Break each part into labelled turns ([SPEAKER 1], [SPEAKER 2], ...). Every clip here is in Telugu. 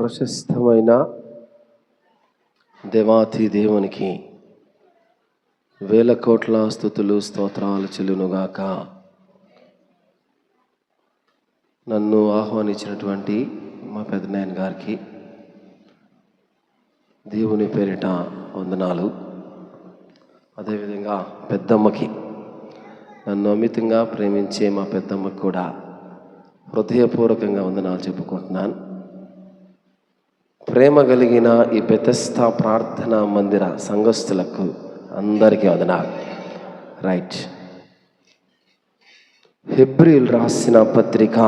[SPEAKER 1] ప్రశస్తమైన దేవాతి దేవునికి వేల కోట్ల స్తుతులు స్తోత్రాలు చెల్లునుగాక. నన్ను ఆహ్వానించినటువంటి మా పెద్దనాయన గారికి దేవుని పేరిట వందనాలు. అదేవిధంగా పెద్దమ్మకి, నన్ను అమితంగా ప్రేమించే మా పెద్దమ్మకి కూడా హృదయపూర్వకంగా వందనాలు చెప్పుకుంటున్నాను. ప్రేమ కలిగిన ఈ బెతెస్దా ప్రార్థనా మందిర సంఘస్థులకు అందరికీ వందనాలు. రైట్. హెబ్రీయులు రాసిన పత్రిక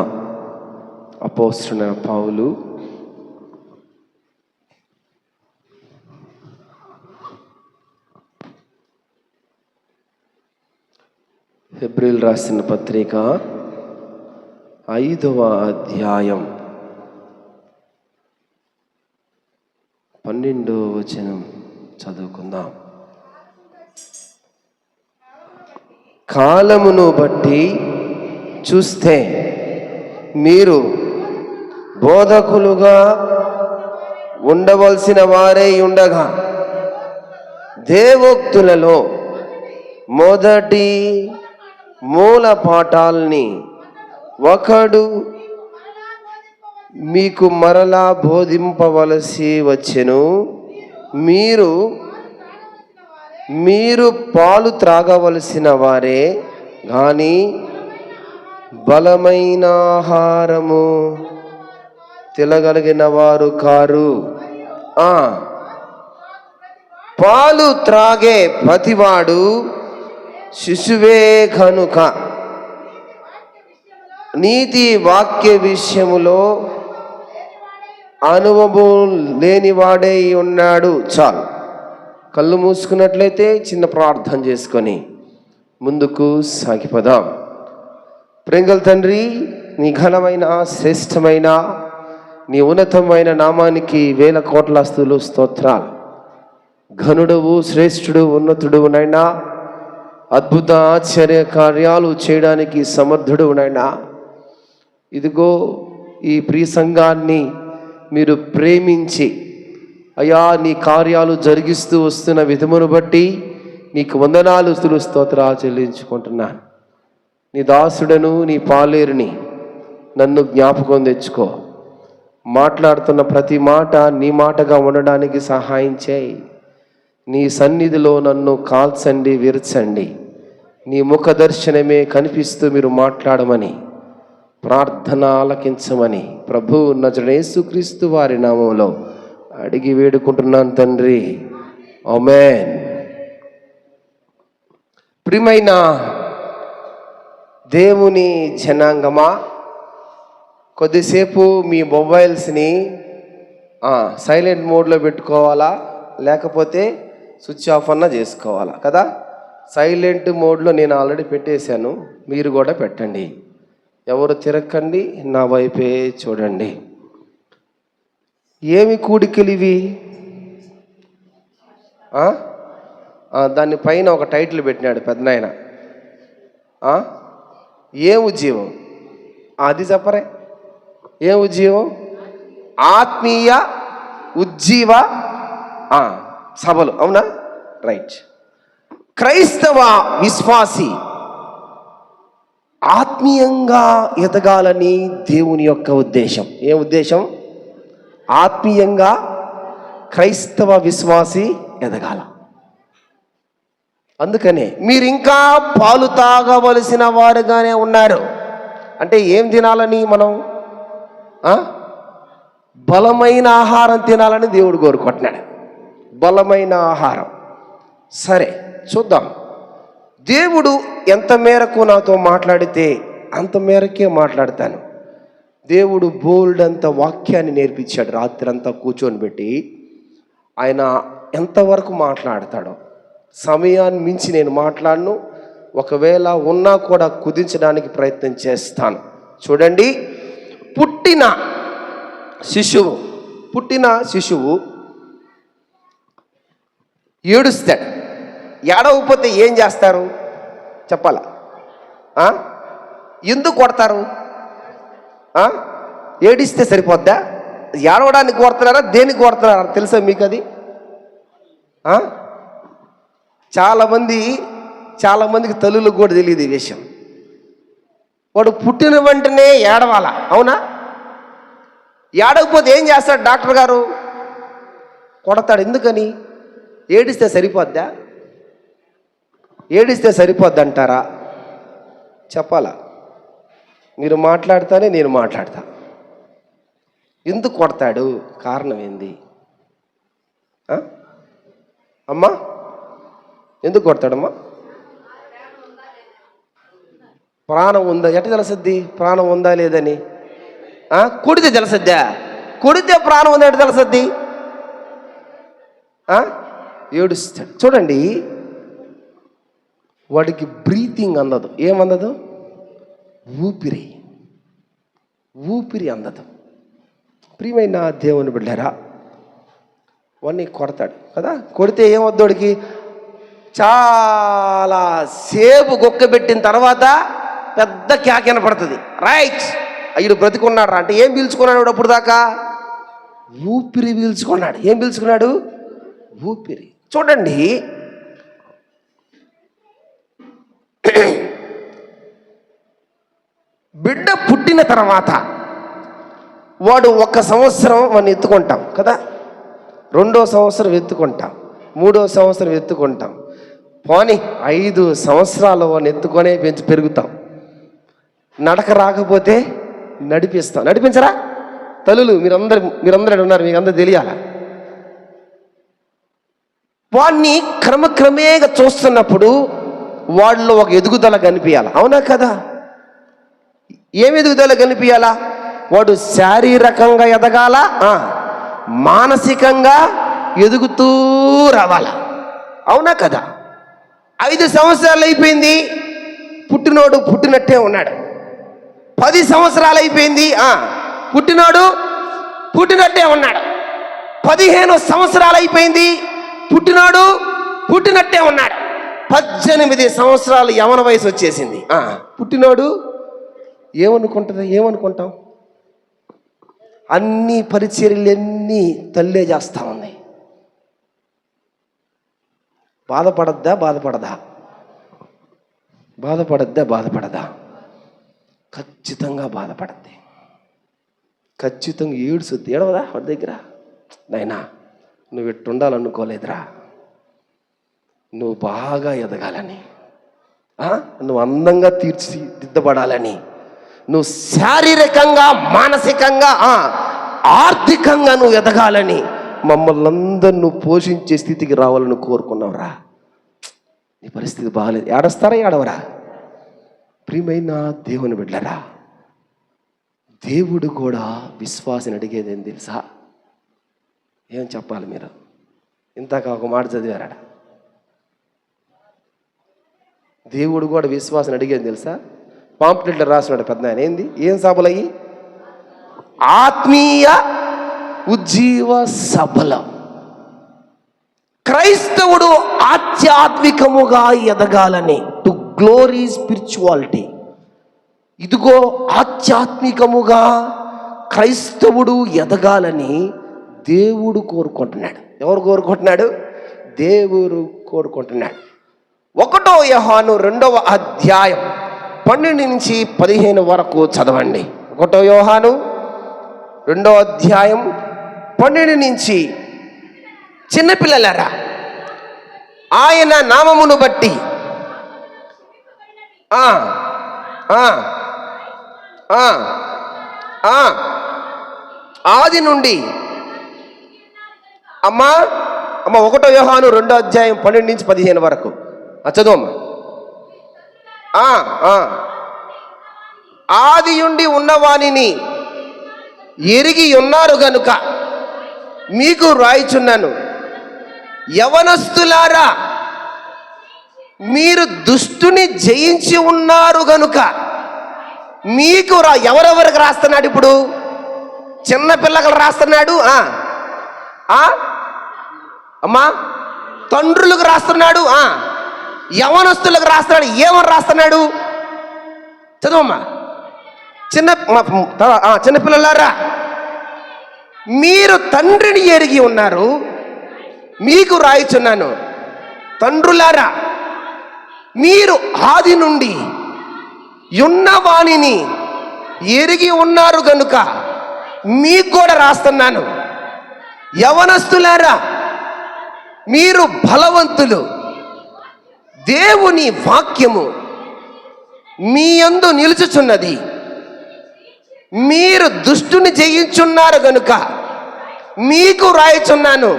[SPEAKER 1] అపోస్తలుడైన పౌలు హెబ్రీయులు రాసిన పత్రిక 5వ అధ్యాయం 12వ వచనం చదువుకుందాం. కాలమును బట్టి చూస్తే మీరు బోధకులుగా ఉండవలసిన వారే ఉండగా, దేవోక్తులలో మొదటి మూల పాఠాల్ని ఒకడు మీకు మరలా బోధింపవలసి వచ్చెను. మీరు పాలు త్రాగవలసిన వారే కానీ బలమైన ఆహారము తినగలిగిన వారు కారు. పాలు త్రాగే ప్రతివాడు శిశువే కనుక నీతి వాక్య విషయములో అనుభవం లేనివాడే ఉన్నాడు. చాలు. కళ్ళు మూసుకున్నట్లయితే చిన్న ప్రార్థన చేసుకొని ముందుకు సాగిపోదాం. ప్రేంగల తండ్రి, నీ ఘనమైన శ్రేష్టమైన నీ ఉన్నతమైన నామానికి వేల కోట్ల స్తుతులు స్తోత్రాలు. ఘనుడవు, శ్రేష్ఠుడు, ఉన్నతుడు నైనా, అద్భుత ఆశ్చర్య కార్యాలు చేయడానికి సమర్థుడు నైనా, ఇదిగో ఈ ప్రియ సంఘాన్ని మీరు ప్రేమించి అయ్యా నీ కార్యాలు జరిగిస్తూ వస్తున్న విధమును బట్టి నీకు వందనాలు స్తుతులు స్తోత్రాలు చెల్లించుకుంటున్నాను. నీ దాసుడను నీ పాలేరుని నన్ను జ్ఞాపకం తెచ్చుకో. మాట్లాడుతున్న ప్రతి మాట నీ మాటగా ఉండడానికి సహాయం చేయి. నీ సన్నిధిలో నన్ను కాల్చండి, విరచండి. నీ ముఖ దర్శనమే కనిపిస్తూ మీరు మాట్లాడమని, ప్రార్థన ఆలకించమని ప్రభు నజరేయుడైన యేసుక్రీస్తు వారి నామములో అడిగి వేడుకుంటున్నాను తండ్రి. ఆమేన్. ప్రియమైన దేవుని జనాంగమా, కొద్దిసేపు మీ మొబైల్స్ని సైలెంట్ మోడ్లో పెట్టుకోవాలా, లేకపోతే స్విచ్ ఆఫ్ అన్నా చేసుకోవాలా కదా. సైలెంట్ మోడ్లో నేను ఆల్రెడీ పెట్టేశాను, మీరు కూడా పెట్టండి. ఎవరు తిరగకండి, నా వైపే చూడండి. ఏమి కూడికలు ఇవి? దాని పైన ఒక టైటిల్ పెట్టినాడు పెద్దనాయన. ఏ ఉజ్జీవం? అది చెప్పరే. ఏ ఉజ్జీవం? ఆత్మీయ ఉజ్జీవ సభలు. అవునా? రైట్. క్రైస్తవ విశ్వాసి ఆత్మీయంగా ఎదగాలని దేవుని యొక్క ఉద్దేశం. ఏ ఉద్దేశం? ఆత్మీయంగా క్రైస్తవ విశ్వాసి ఎదగాల. అందుకనే మీరు ఇంకా పాలు తాగవలసిన వారుగానే ఉన్నారు. అంటే ఏం తినాలని? మనం బలమైన ఆహారం తినాలని దేవుడు కోరుకుంటున్నాడు. బలమైన ఆహారం. సరే, చూద్దాం. దేవుడు ఎంత మేరకు నాతో మాట్లాడితే అంత మేరకే మాట్లాడతాను. దేవుడు బోల్డ్ అంత వాక్యాన్ని నేర్పించాడు. రాత్రి అంతా కూర్చొని పెట్టి ఆయన ఎంతవరకు మాట్లాడతాడో. సమయాన్ని మించి నేను మాట్లాడను. ఒకవేళ ఉన్నా కూడా కుదించడానికి ప్రయత్నం చేస్తాను. చూడండి, పుట్టిన శిశువు ఏడుస్తాడు. ఏడవకపోతే ఏం చేస్తారు చెప్పాలా? ఎందుకు కొడతారు? ఏడిస్తే సరిపోద్దా? ఏడవడానికి కోరుతున్నారా, దేనికి కోరుతున్నారా తెలుసా మీకు అది? చాలామందికి తల్లులకు కూడా తెలియదు ఈ విషయం. వాడు పుట్టిన వెంటనే ఏడవాలా, అవునా? ఏడవకపోతే ఏం చేస్తాడు డాక్టర్ గారు? కొడతాడు. ఎందుకని? ఏడిస్తే సరిపోద్దా? ఏడిస్తే సరిపోద్దంటారా? చెప్పాలా? మీరు మాట్లాడితేనే నేను మాట్లాడతా. ఎందుకు కొడతాడు? కారణం ఏంది అమ్మా? ఎందుకు కొడతాడమ్మా? ప్రాణం ఉందా? ఎట్ట తెలుసద్ది ప్రాణం ఉందా లేదని? కొడితే తెలుసద్దా? కొడితే ప్రాణం ఉందా ఎట్ట తెలుసద్ది? ఏడుస్తాడు. చూడండి, వాడికి బ్రీతింగ్ అందదు. ఏమందదు? ఊపిరి అందదు. ప్రియమైన దేవుని బిడ్డలారా, వాడిని కొడతాడు కదా. కొడితే ఏమొద్దోడికి? చాలా సేపు గొక్కబెట్టిన తర్వాత పెద్ద కేక పడుతుంది. రైట్, అయ్యుడు బ్రతికున్నాడు అంటే ఏం పీల్చుకున్నాడు అప్పుడు దాకా? ఊపిరి పీల్చుకున్నాడు. ఏం పీల్చుకున్నాడు? ఊపిరి. చూడండి, బిడ్డ పుట్టిన తర్వాత వాడు 1 సంవత్సరం వాడిని ఎత్తుకుంటాం కదా, 2వ సంవత్సరం ఎత్తుకుంటాం, 3వ సంవత్సరం ఎత్తుకుంటాం, పోనీ 5 సంవత్సరాలు వాడిని ఎత్తుకొనే పెరుగుతాం. నడక రాకపోతే నడిపిస్తాం. నడిపించరా తల్లులు? మీరందరూ ఉన్నారు, మీకు అందరూ తెలియాలా? వాడిని క్రమక్రమేగా చూస్తున్నప్పుడు వాళ్ళలో ఒక ఎదుగుదల కనిపించాలి, అవునా కదా? ఏం ఎదుగుదల కనిపించాలా? వాడు శారీరకంగా ఎదగాల, మానసికంగా ఎదుగుతూ రావాలా, అవునా కదా? 5 సంవత్సరాలు అయిపోయింది, పుట్టినోడు పుట్టినట్టే ఉన్నాడు. 10 సంవత్సరాలు అయిపోయింది, పుట్టినోడు పుట్టినట్టే ఉన్నాడు. 15 సంవత్సరాలు అయిపోయింది, పుట్టినోడు పుట్టినట్టే ఉన్నాడు. 18 సంవత్సరాలు యవన వయసు వచ్చేసింది, పుట్టినోడు ఏమనుకుంటాం? అన్ని పరిచర్యలన్నీ తల్లే చేస్తా ఉంది. బాధపడద్దా? ఖచ్చితంగా బాధపడద్ది. ఖచ్చితంగా ఏడుస్తుంది. ఏడవదా వాడి దగ్గర? నాయనా, నువ్వు ఎట్టుండాలనుకోలేదురా, నువ్వు బాగా ఎదగాలని, నువ్వు అందంగా తీర్చిదిద్దబడాలని, నువ్వు శారీరకంగా, మానసికంగా, ఆర్థికంగా నువ్వు ఎదగాలని, మమ్మల్ని అందరూ నువ్వు పోషించే స్థితికి రావాలని కోరుకున్నావురా. నీ పరిస్థితి బాగాలేదు. ఏడస్తారా? ఏడవరా? ప్రియమైన దేవుని బిడ్డలారా, దేవుడు కూడా విశ్వాసిని అడిగేది ఏం తెలుసా? ఏం చెప్పాలి మీరు? ఇంతక ఒక మాట చదివారా? దేవుడు కూడా విశ్వాసం అడిగేది తెలుసా? పాంప్లెట్లో రాసినాడు పెద్ద ఆయన. ఏంది? ఏం సభలయ్యి? ఆత్మీయ ఉజ్జీవ సభల. క్రైస్తవుడు ఆధ్యాత్మికముగా ఎదగాలని, టు గ్లోరీ స్పిరిచువాలిటీ. ఇదిగో ఆధ్యాత్మికముగా క్రైస్తవుడు ఎదగాలని దేవుడు కోరుకుంటున్నాడు. ఎవరు కోరుకుంటున్నాడు? దేవుడు కోరుకుంటున్నాడు. 1 యోహాను 2వ అధ్యాయం 12 నుంచి 15 వరకు చదవండి. 1 యోహాను 2వ అధ్యాయం 12 నుంచి, చిన్నపిల్లలారా, ఆయన నామమును బట్టి ఆది నుండి అమ్మా 1 యోహాను 2వ అధ్యాయం 12 నుంచి 15 వరకు చదువమ్మా. ఆది నుండి ఉన్నవానిని ఎరిగి ఉన్నారు గనుక మీకు రాయిచున్నాను, యవనస్తులారా, మీరు దుష్టుని జయించి ఉన్నారు గనుక మీకు ఎవరెవరికి రాస్తున్నాడు? ఇప్పుడు చిన్నపిల్లలకు రాస్తున్నాడు, అమ్మా తండ్రులకు రాస్తున్నాడు, యవనస్తులకు రాస్తున్నాడు. ఏమని రాస్తున్నాడు? చదువమ్మా. చిన్నపిల్లలారా, మీరు తండ్రిని ఎరిగి ఉన్నారు, మీకు రాయిచున్నాను. తండ్రులారా, మీరు ఆది నుండి ఉన్నవానిని ఎరిగి ఉన్నారు గనుక మీకు కూడా రాస్తున్నాను. యవనస్తులారా, మీరు బలవంతులు, దేవుని వాక్యము మీ యందు నిలుచుచున్నది, మీరు దుష్టుని జయించున్నారు గనుక మీకు రాయిచున్నాను.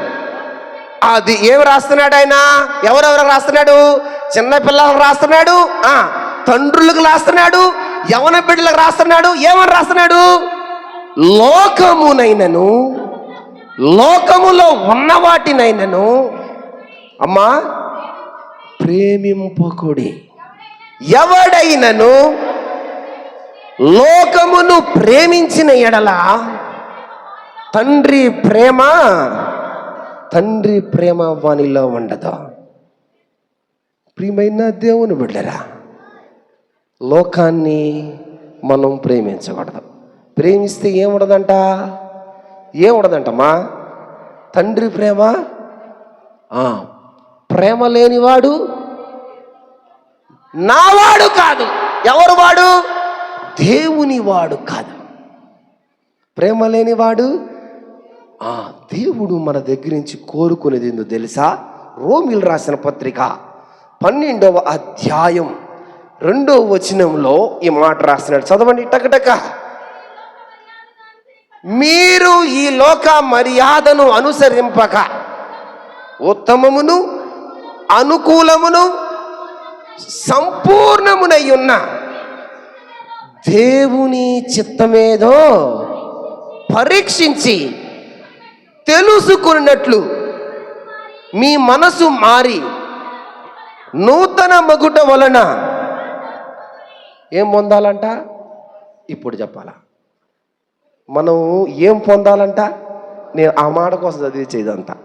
[SPEAKER 1] అది ఏమి రాస్తున్నాడు ఆయన? ఎవరెవరు రాస్తున్నాడు? చిన్న పిల్లలకు రాస్తున్నాడు, తండ్రులకు రాస్తున్నాడు, యవన బిడ్డలకు రాస్తున్నాడు. ఏమని రాస్తున్నాడు? లోకమునైనను లోకములో ఉన్న వాటినైనను అమ్మా ప్రేమింపకుడి. ఎవడైనను లోకమును ప్రేమించిన ఎడల తండ్రి ప్రేమ వానిలో ఉండదు. ప్రియమైన దేవుని బిడ్డరా, లోకాన్ని మనం ప్రేమించకూడదు. ప్రేమిస్తే ఏముండదంటమ్మా? తండ్రి ప్రేమ లేనివాడు నావాడు కాదు. ఎవరు వాడు? దేవుని వాడు కాదు. ప్రేమ లేనివాడు దేవుడు మన దగ్గర నుంచి కోరుకునేది ఏందో తెలుసా? రోమీయులు రాసిన పత్రిక 12వ అధ్యాయం 2వ వచనంలో ఈ మాట రాస్తున్నాడు. చదవండి టకటక. మీరు ఈ లోక మర్యాదను అనుసరింపక ఉత్తమమును అనుకూలమును సంపూర్ణమునై ఉన్న దేవుని చిత్తమేదో పరీక్షించి తెలుసుకున్నట్లు మీ మనసు మారి నూతన మగుట వలన ఏం పొందాలంట? ఇప్పుడు చెప్పాలా? మనం ఏం పొందాలంట? నేను ఆ మాట కోసం చదివించేదంతా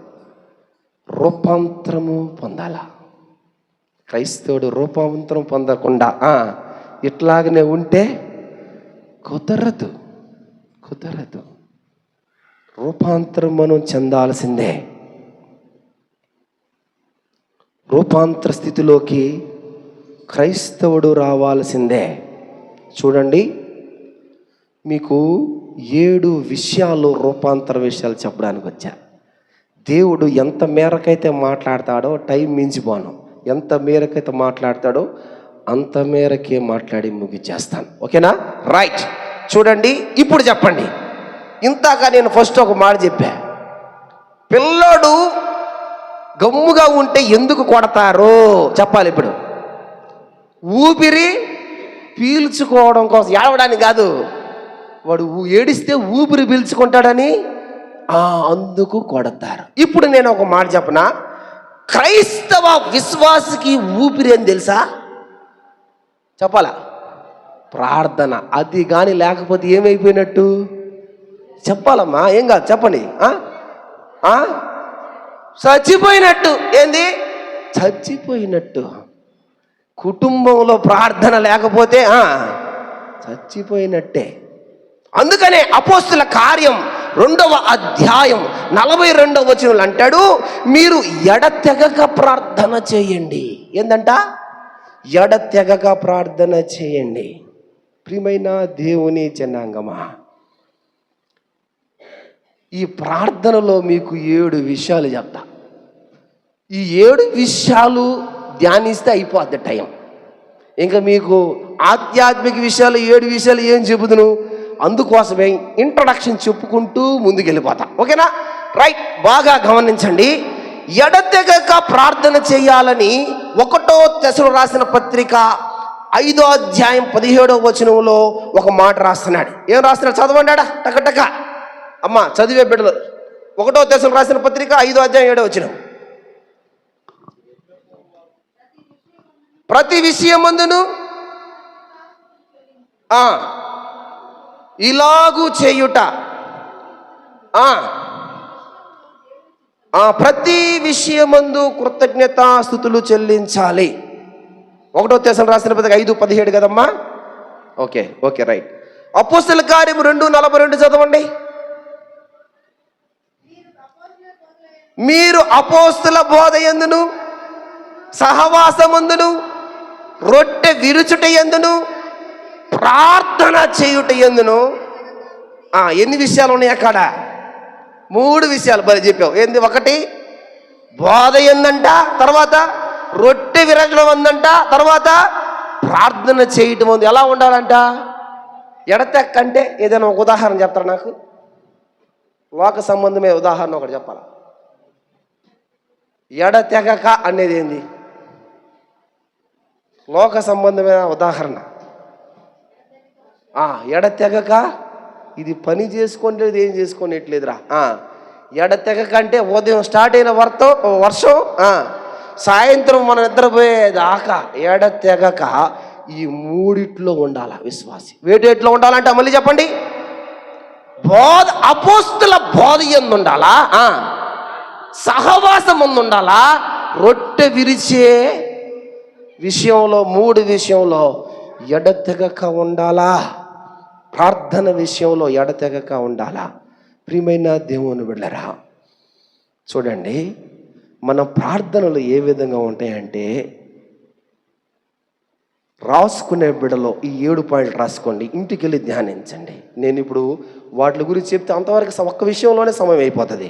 [SPEAKER 1] రూపాంతరము పొందాలా. క్రైస్తవుడు రూపాంతరం పొందకుండా ఇట్లాగనే ఉంటే కుదరదు. రూపాంతరం మనం చెందాల్సిందే. రూపాంతర స్థితిలోకి క్రైస్తవుడు రావాల్సిందే. చూడండి, మీకు 7 విషయాలు రూపాంతర విషయాలు చెప్పడానికి వచ్చా. దేవుడు ఎంత మేరకైతే మాట్లాడతాడో టైం మించిపోను, ఎంత మేరకైతే మాట్లాడతాడో అంత మేరకే మాట్లాడి ముగిచేస్తాను. ఓకేనా? రైట్. చూడండి, ఇప్పుడు చెప్పండి. ఇంతాక నేను ఫస్ట్ ఒక మాట చెప్పా. పిల్లోడు గమ్ముగా ఉంటే ఎందుకు కొడతారో చెప్పాలి. ఇప్పుడు ఊపిరి పీల్చుకోవడం కోసం, ఏడవడానికి కాదు. వాడు ఏడిస్తే ఊపిరి పీల్చుకుంటాడని అందుకు కొడతారు. ఇప్పుడు నేను ఒక మాట చెప్పనా? క్రైస్తవ విశ్వాసికి ఊపిరి అని తెలుసా? చెప్పాలా? ప్రార్థన. అది కానీ లేకపోతే ఏమైపోయినట్టు? చెప్పాలమ్మా, ఏం కాదు, చెప్పండి. చచ్చిపోయినట్టు. ఏంది? చచ్చిపోయినట్టు. కుటుంబంలో ప్రార్థన లేకపోతే చచ్చిపోయినట్టే. అందుకనే అపోస్తుల కార్యం 2వ అధ్యాయం 42వ వచనంలో అంటాడు, మీరు ఎడతెగక ప్రార్థన చేయండి. ఏందంట? ఎడతెగక ప్రార్థన చేయండి. ప్రియమైన దేవుని జనాంగమా, ఈ ప్రార్థనలో మీకు 7 విషయాలు చెప్తా. ఈ 7 విషయాలు ధ్యానిస్తే అయిపోద్ది టైం. ఇంకా మీకు ఆధ్యాత్మిక విషయాలు 7 విషయాలు ఏం చెబుదును? అందుకోసమే ఇంట్రొడక్షన్ చెప్పుకుంటూ ముందుకెళ్ళిపోతా. ఓకేనా? రైట్. బాగా గమనించండి. ఎడతెగక ప్రార్థన చేయాలని 1వ తెసలోనికీయులకు రాసిన పత్రిక 5వ అధ్యాయం 17వ వచనంలో ఒక మాట రాస్తున్నాడు. ఏం రాస్తున్నాడు? చదవండి టకటక. అమ్మా చదివే బిడ్డలు. 1వ తెసలోనికీయులకు రాసిన పత్రిక 5వ అధ్యాయం 7వ వచనం. ప్రతి విషయమందును ఇలాగూ చేయుట, ప్రతి విషయమందు కృతజ్ఞతాస్తుతులు చెల్లించాలి. 1వ తెసలోనికీయులకు రాసిన పత్రిక 5:17 కదమ్మా? Okay right. అపోస్తలుల కార్యం 2:42 చదవండి. మీరు అపోస్తుల బోధ యందును, సహవాసమందును, రొట్టె విరుచుట యందును, ప్రార్థన చేయుట యందును. ఎన్ని విషయాలు ఉన్నాయి అక్కడ? 3 విషయాలు బలి చెప్పావు. ఏంది? 1 బోధ ఎందంట, తర్వాత రొట్టె విరచడం ఉందంట, తర్వాత ప్రార్థన చేయటం ఉంది. ఎలా ఉండాలంట? ఎడతెక్కంటే ఏదైనా ఒక ఉదాహరణ చెప్తారా నాకు? లోక సంబంధమే ఉదాహరణ ఒకటి చెప్పాలా? ఎడతెగక అనేది ఏంది? లోక సంబంధమైన ఉదాహరణ. ఎడతెగక, ఇది పని చేసుకోలేదు, ఏం చేసుకోనేట్లేదురా. ఎడతెగక అంటే ఉదయం స్టార్ట్ అయిన వర్షం సాయంత్రం మనం నిద్రపోయేదాకా ఎడతెగక ఈ 3 ఉండాల విశ్వాసి. వేటేట్లో ఉండాలంటే మళ్ళీ చెప్పండి. బోధ, అపోస్తుల బోధ యందు ఉండాలా, సహవాసం ముందు ఉండాలా, రొట్టె విరిచే విషయంలో 3 విషయంలో ఎడతెగక ఉండాలా, ప్రార్థన విషయంలో ఎడతెగక ఉండాలా. ప్రియమైన దేవుని బిడ్డలారా, చూడండి, మన ప్రార్థనలు ఏ విధంగా ఉంటాయంటే, రాసుకునే బిడ్డలో ఈ 7 పాయింట్లు రాసుకోండి, ఇంటికి వెళ్ళి ధ్యానించండి. నేను ఇప్పుడు వాటి గురించి చెప్తే అంతవరకు ఒక్క విషయంలోనే సమయం అయిపోతుంది.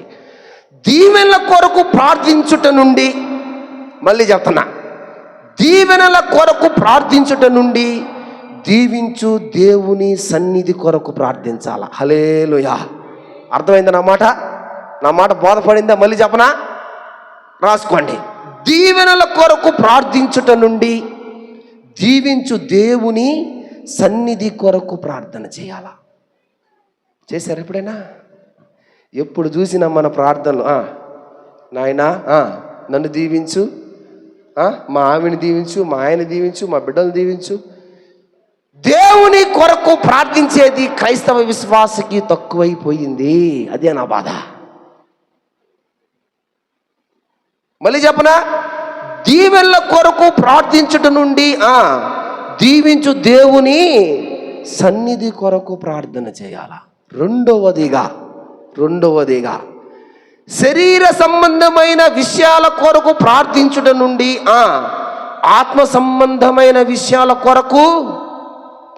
[SPEAKER 1] దీవెనల కొరకు ప్రార్థించుట నుండి, మళ్ళీ చెప్తున్నా, దీవెనల కొరకు ప్రార్థించుట నుండి దీవించు దేవుని సన్నిధి కొరకు ప్రార్థించాల. హల్లెలూయా. అర్థమైందా నా మాట బోధపడిందా? మళ్ళీ చెప్పనా? రాసుకోండి. దీవెనల కొరకు ప్రార్థించుట నుండి దీవించు దేవుని సన్నిధి కొరకు ప్రార్థన చేయాలా. చేశారు ఎప్పుడైనా? ఎప్పుడు చూసినా మన ప్రార్థనలు, నాయనా నన్ను దీవించు, మా ఆవిని దీవించు, మా ఆయన దీవించు, మా బిడ్డలు దీవించు. దేవుని కొరకు ప్రార్థించేది క్రైస్తవ విశ్వాసకి తక్కువైపోయింది. అదే నా బాధ. మళ్ళీ చెప్పనా? దీవెనల కొరకు ప్రార్థించుట నుండి దీవించు దేవుని సన్నిధి కొరకు ప్రార్థన చేయాల. రెండవదిగా శరీర సంబంధమైన విషయాల కొరకు ప్రార్థించుట నుండి ఆత్మ సంబంధమైన విషయాల కొరకు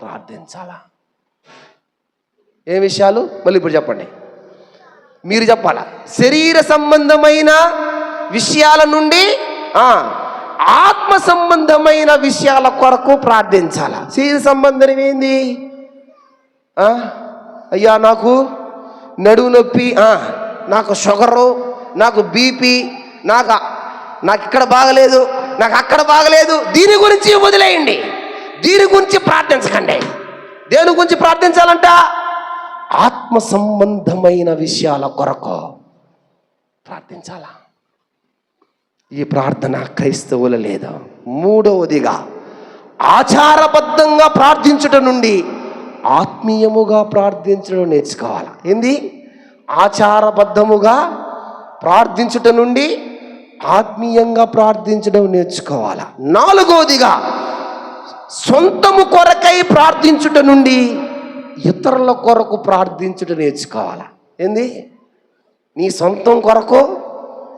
[SPEAKER 1] ప్రార్థించాలా. ఏ విషయాలు? మళ్ళీ ఇప్పుడు చెప్పండి, మీరు చెప్పాలా. శరీర సంబంధమైన విషయాల నుండి ఆత్మ సంబంధమైన విషయాల కొరకు ప్రార్థించాలా. శరీర సంబంధం ఏంది? అయ్యా నాకు నడువు నొప్పి, నాకు షుగరు, నాకు బీపీ, నాకు ఇక్కడ బాగలేదు, నాకు అక్కడ బాగలేదు. దీని గురించి వదిలేయండి, దీని గురించి ప్రార్థించకండి. దేని గురించి ప్రార్థించాలంట? ఆత్మ సంబంధమైన విషయాల కొరకు ప్రార్థించాలా. ఈ ప్రార్థన క్రైస్తవుల లేదు. మూడవదిగా ఆచారబద్ధంగా ప్రార్థించుట నుండి ఆత్మీయముగా ప్రార్థించడం నేర్చుకోవాలి. ఏంది? ఆచారబద్ధముగా ప్రార్థించుట నుండి ఆత్మీయంగా ప్రార్థించడం నేర్చుకోవాలి. నాలుగవదిగా సొంతము కొరకై ప్రార్థించుట నుండి ఇతరుల కొరకు ప్రార్థించుట నేర్చుకోవాలి. ఏంది? నీ సొంతం కొరకు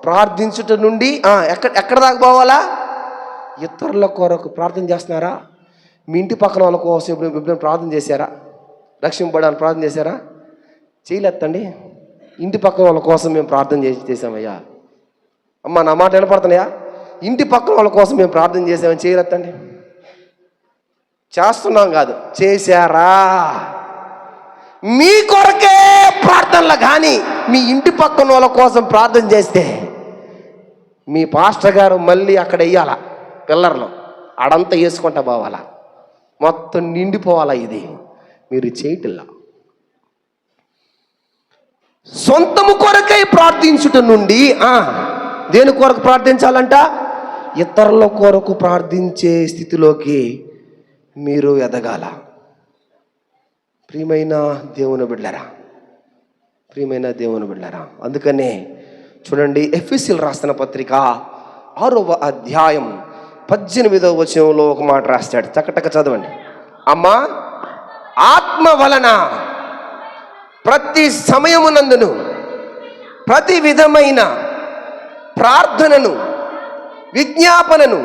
[SPEAKER 1] ప్రార్థించుట నుండి ఎక్కడ దాకా పోవాలా? ఇతరుల కొరకు ప్రార్థన చేస్తున్నారా? మీ ఇంటి పక్కన వాళ్ళ కోసం ఎప్పుడైనా ప్రార్థన చేశారా? రక్షింపబడాలని ప్రార్థన చేశారా? చేయలేదండి. ఇంటి పక్కన వాళ్ళ కోసం మేము ప్రార్థన చేసామయ్యా. అమ్మ, నా మాట వినపడుతున్నాయా? ఇంటి పక్కన వాళ్ళ కోసం మేము ప్రార్థన చేసామని చేయలేదండి. చేస్తున్నాం కాదు, చేశారా? మీ కొరకే ప్రార్థనలు కానీ మీ ఇంటి పక్కన వాళ్ళ కోసం ప్రార్థన చేస్తే మీ పాస్టర్ గారు మళ్ళీ అక్కడ వెయ్యాల పిల్లర్లో, ఆడంతా వేసుకుంటా పోవాలా, మొత్తం నిండిపోవాలా. ఇది మీరు చేయటిల్లా. సొంతము కొరకై ప్రార్థించుట నుండి దేని కొరకు ప్రార్థించాలంట? ఇతరుల కొరకు ప్రార్థించే స్థితిలోకి మీరు ఎదగాల. ప్రియమైన దేవుని బిడ్డలారా, అందుకనే చూడండి, ఎఫెసీయులు రాసిన పత్రిక 6వ అధ్యాయం 18వ వచనంలో ఒక మాట రాస్తాడు. చక్కటక్క చదవండి. అమ్మా, ఆత్మ వలన ప్రతి సమయమునందును ప్రతి విధమైన ప్రార్థనను విజ్ఞాపనను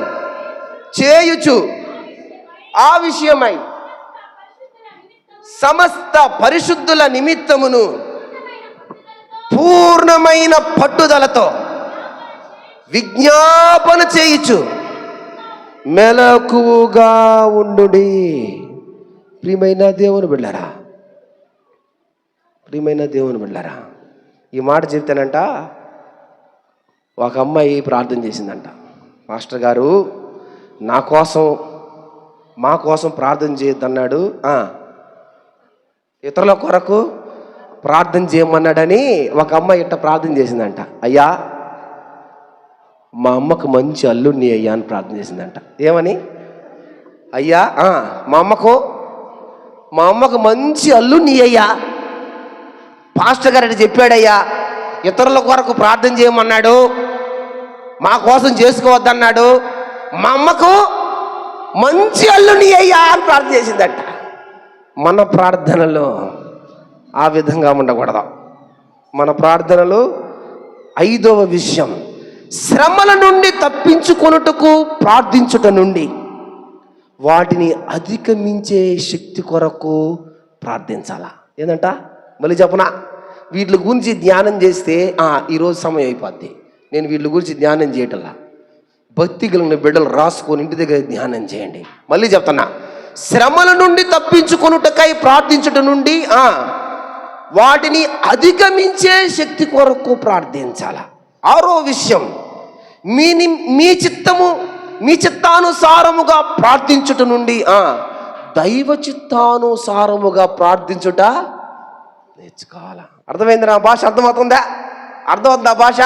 [SPEAKER 1] చేయుచు ఆ విషయమై సమస్త పరిశుద్ధుల నిమిత్తమును పూర్ణమైన పట్టుదలతో విజ్ఞాపన చేయుచు మెలకువగా ఉండుడి. ప్రియమైన దేవుని బిడ్డలారా, ప్రియమైన దేవుని బిడ్డలారా, ఈ మాట చెప్తానంట. ఒక అమ్మాయి ప్రార్థన చేసిందంట, మాస్టర్ గారు నా కోసం మా కోసం ప్రార్థన చేయొద్దన్నాడు, ఇతరుల కొరకు ప్రార్థన చేయమన్నాడని ఒక అమ్మాయి ఇట్ట ప్రార్థన చేసిందంట. అయ్యా మా అమ్మకు మంచి అల్లుడిని అయ్యా అని ప్రార్థన చేసిందంట. ఏమని? అయ్యా మా అమ్మకు మంచి అల్లుడిని అయ్యా, పాస్టర్ గారు అని చెప్పాడయ్యా, ఇతరుల కొరకు ప్రార్థన చేయమన్నాడు, మా కోసం చేసుకోవద్దన్నాడు, మా అమ్మకు మంచి అల్లుడిని అయ్యా అని ప్రార్థన చేసిందంట. మన ప్రార్థనలో ఆ విధంగా ఉండకూడదు. మన ప్రార్థనలు 5వ విషయం, శ్రమల నుండి తప్పించుకొనుటకు ప్రార్థించుట నుండి వాటిని అధిగమించే శక్తి కొరకు ప్రార్థించాలా. ఏంటంట? మళ్ళీ చెప్పనా? వీటి గురించి ధ్యానం చేస్తే ఈరోజు సమయం అయిపోద్ది. నేను వీటి గురించి ధ్యానం చేయటంలా. భక్తి కలిగిన బిడ్డలు రాసుకొని ఇంటి దగ్గర ధ్యానం చేయండి. మళ్ళీ చెప్తున్నా, శ్రమల నుండి తప్పించుకొనుటకై ప్రార్థించుట నుండి వాటిని అధిగమించే శక్తి కొరకు ప్రార్థించాల. 6వ విషయం, మీ చిత్తానుసారముగా ప్రార్థించుట నుండి దైవ చిత్తానుసారముగా ప్రార్థించుట నేర్చుకోవాలా. అర్థమైంది నా భాష? అర్థమవుతుందా? అర్థమవుతుందా భాష?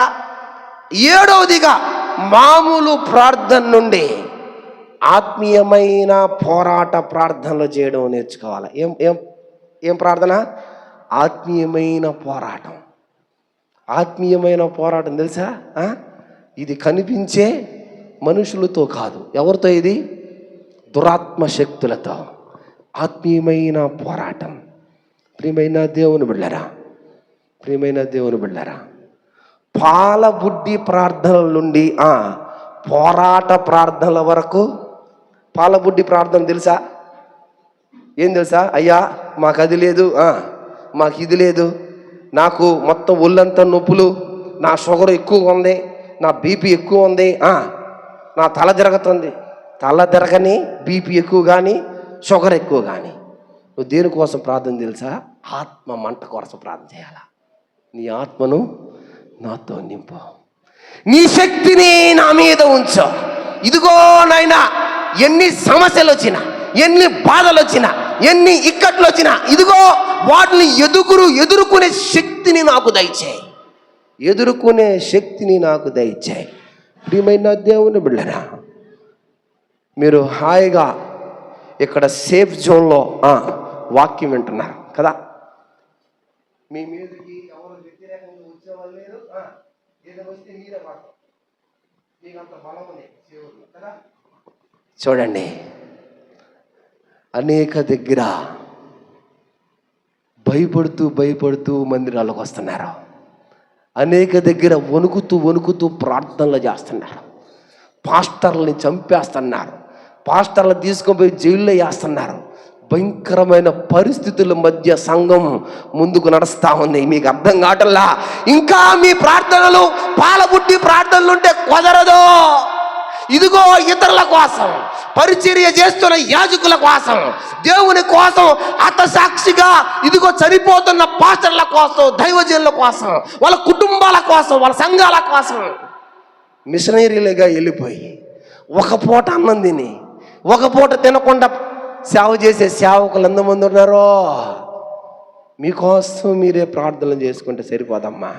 [SPEAKER 1] 7వదిగా, మామూలు ప్రార్థన నుండి ఆత్మీయమైన పోరాట ప్రార్థనలు చేయడం నేర్చుకోవాలి. ఏం ప్రార్థన? ఆత్మీయమైన పోరాటం. ఆత్మీయమైన పోరాటం తెలుసా? ఇది కనిపించే మనుషులతో కాదు. ఎవరితో? ఇది దురాత్మ శక్తులతో. ఆత్మీయమైన పోరాటం. ప్రియమైన దేవుని బిడ్డలారా, ప్రియమైన దేవుని బిడ్డలారా, పాలబుడ్డి ప్రార్థనల నుండి పోరాట ప్రార్థనల వరకు. పాలబుడ్డి ప్రార్థన తెలుసా? ఏం తెలుసా? అయ్యా మాకు అది లేదు, మాకు ఇది లేదు, నాకు మొత్తం ఒళ్ళంతా నొప్పులు, నా షుగర్ ఎక్కువ ఉంది, నా బీపీ ఎక్కువ ఉంది, నా తల తిరగతుంది. తల తిరగని బీపీ ఎక్కువ కానీ షుగర్ ఎక్కువ కానీ నువ్వు దేనికోసం ప్రార్థన తెలుసా? ఆత్మ మంట కోసం ప్రార్థన చేయాలా. నీ ఆత్మను నాతో నింపు, నీ శక్తిని నా మీద ఉంచు. ఇదిగో నాయనా, ఎన్ని సమస్యలు వచ్చినా, ఎన్ని బాధలు వచ్చినా, ఎన్ని ఇక్కట్లు వచ్చినా, ఇదిగో వాటిని ఎదుర్కొనే శక్తిని నాకు దయచేయి. ఎదుర్కొనే శక్తిని నాకు దయచేయి. ప్రియమైన దేవుని బిడ్డలారా, మీరు హాయిగా ఇక్కడ సేఫ్ జోన్లో వాక్యం వింటున్నారు కదా. మీ మీదకి ఎవరు వ్యతిరేకంగా వచ్చేవాళ్ళు లేరు. ఏదో వస్తే మీరే వాడతాం, మీకు అంత బలం ఉంది కదా. చూడండి, అనేక దగ్గర భయపడుతూ మందిరాలకు వస్తున్నారు. అనేక దగ్గర వణుకుతూ ప్రార్థనలు చేస్తున్నారు. పాస్టర్లని చంపేస్తున్నారు, పాస్టర్లు తీసుకొని పోయి జైల్లో వేస్తున్నారు. భయంకరమైన పరిస్థితుల మధ్య సంఘం ముందుకు నడుస్తూ ఉంది. మీకు అర్థం కావటంలా? ఇంకా మీ ప్రార్థనలు పాలబుట్టి ప్రార్థనలు ఉంటే కుదరదు. ఇదిగో ఇతరుల కోసం, పరిచర్య చేస్తున్న యాజకుల కోసం, దేవుని కోసం, హతసాక్షిగా ఇదిగో చనిపోతున్న పాస్టర్ల కోసం, దైవజనుల కోసం, వాళ్ళ కుటుంబాల కోసం, వాళ్ళ సంఘాల కోసం మిషనరీలుగా వెళ్ళిపోయి ఒక పూట అన్నం తిని ఒక పూట తినకుండా సేవ చేసే సేవకులు ఎంతమంది ఉన్నారో. మీకోసం మీరే ప్రార్థనలు చేసుకుంటే సరిపోదమ్మా,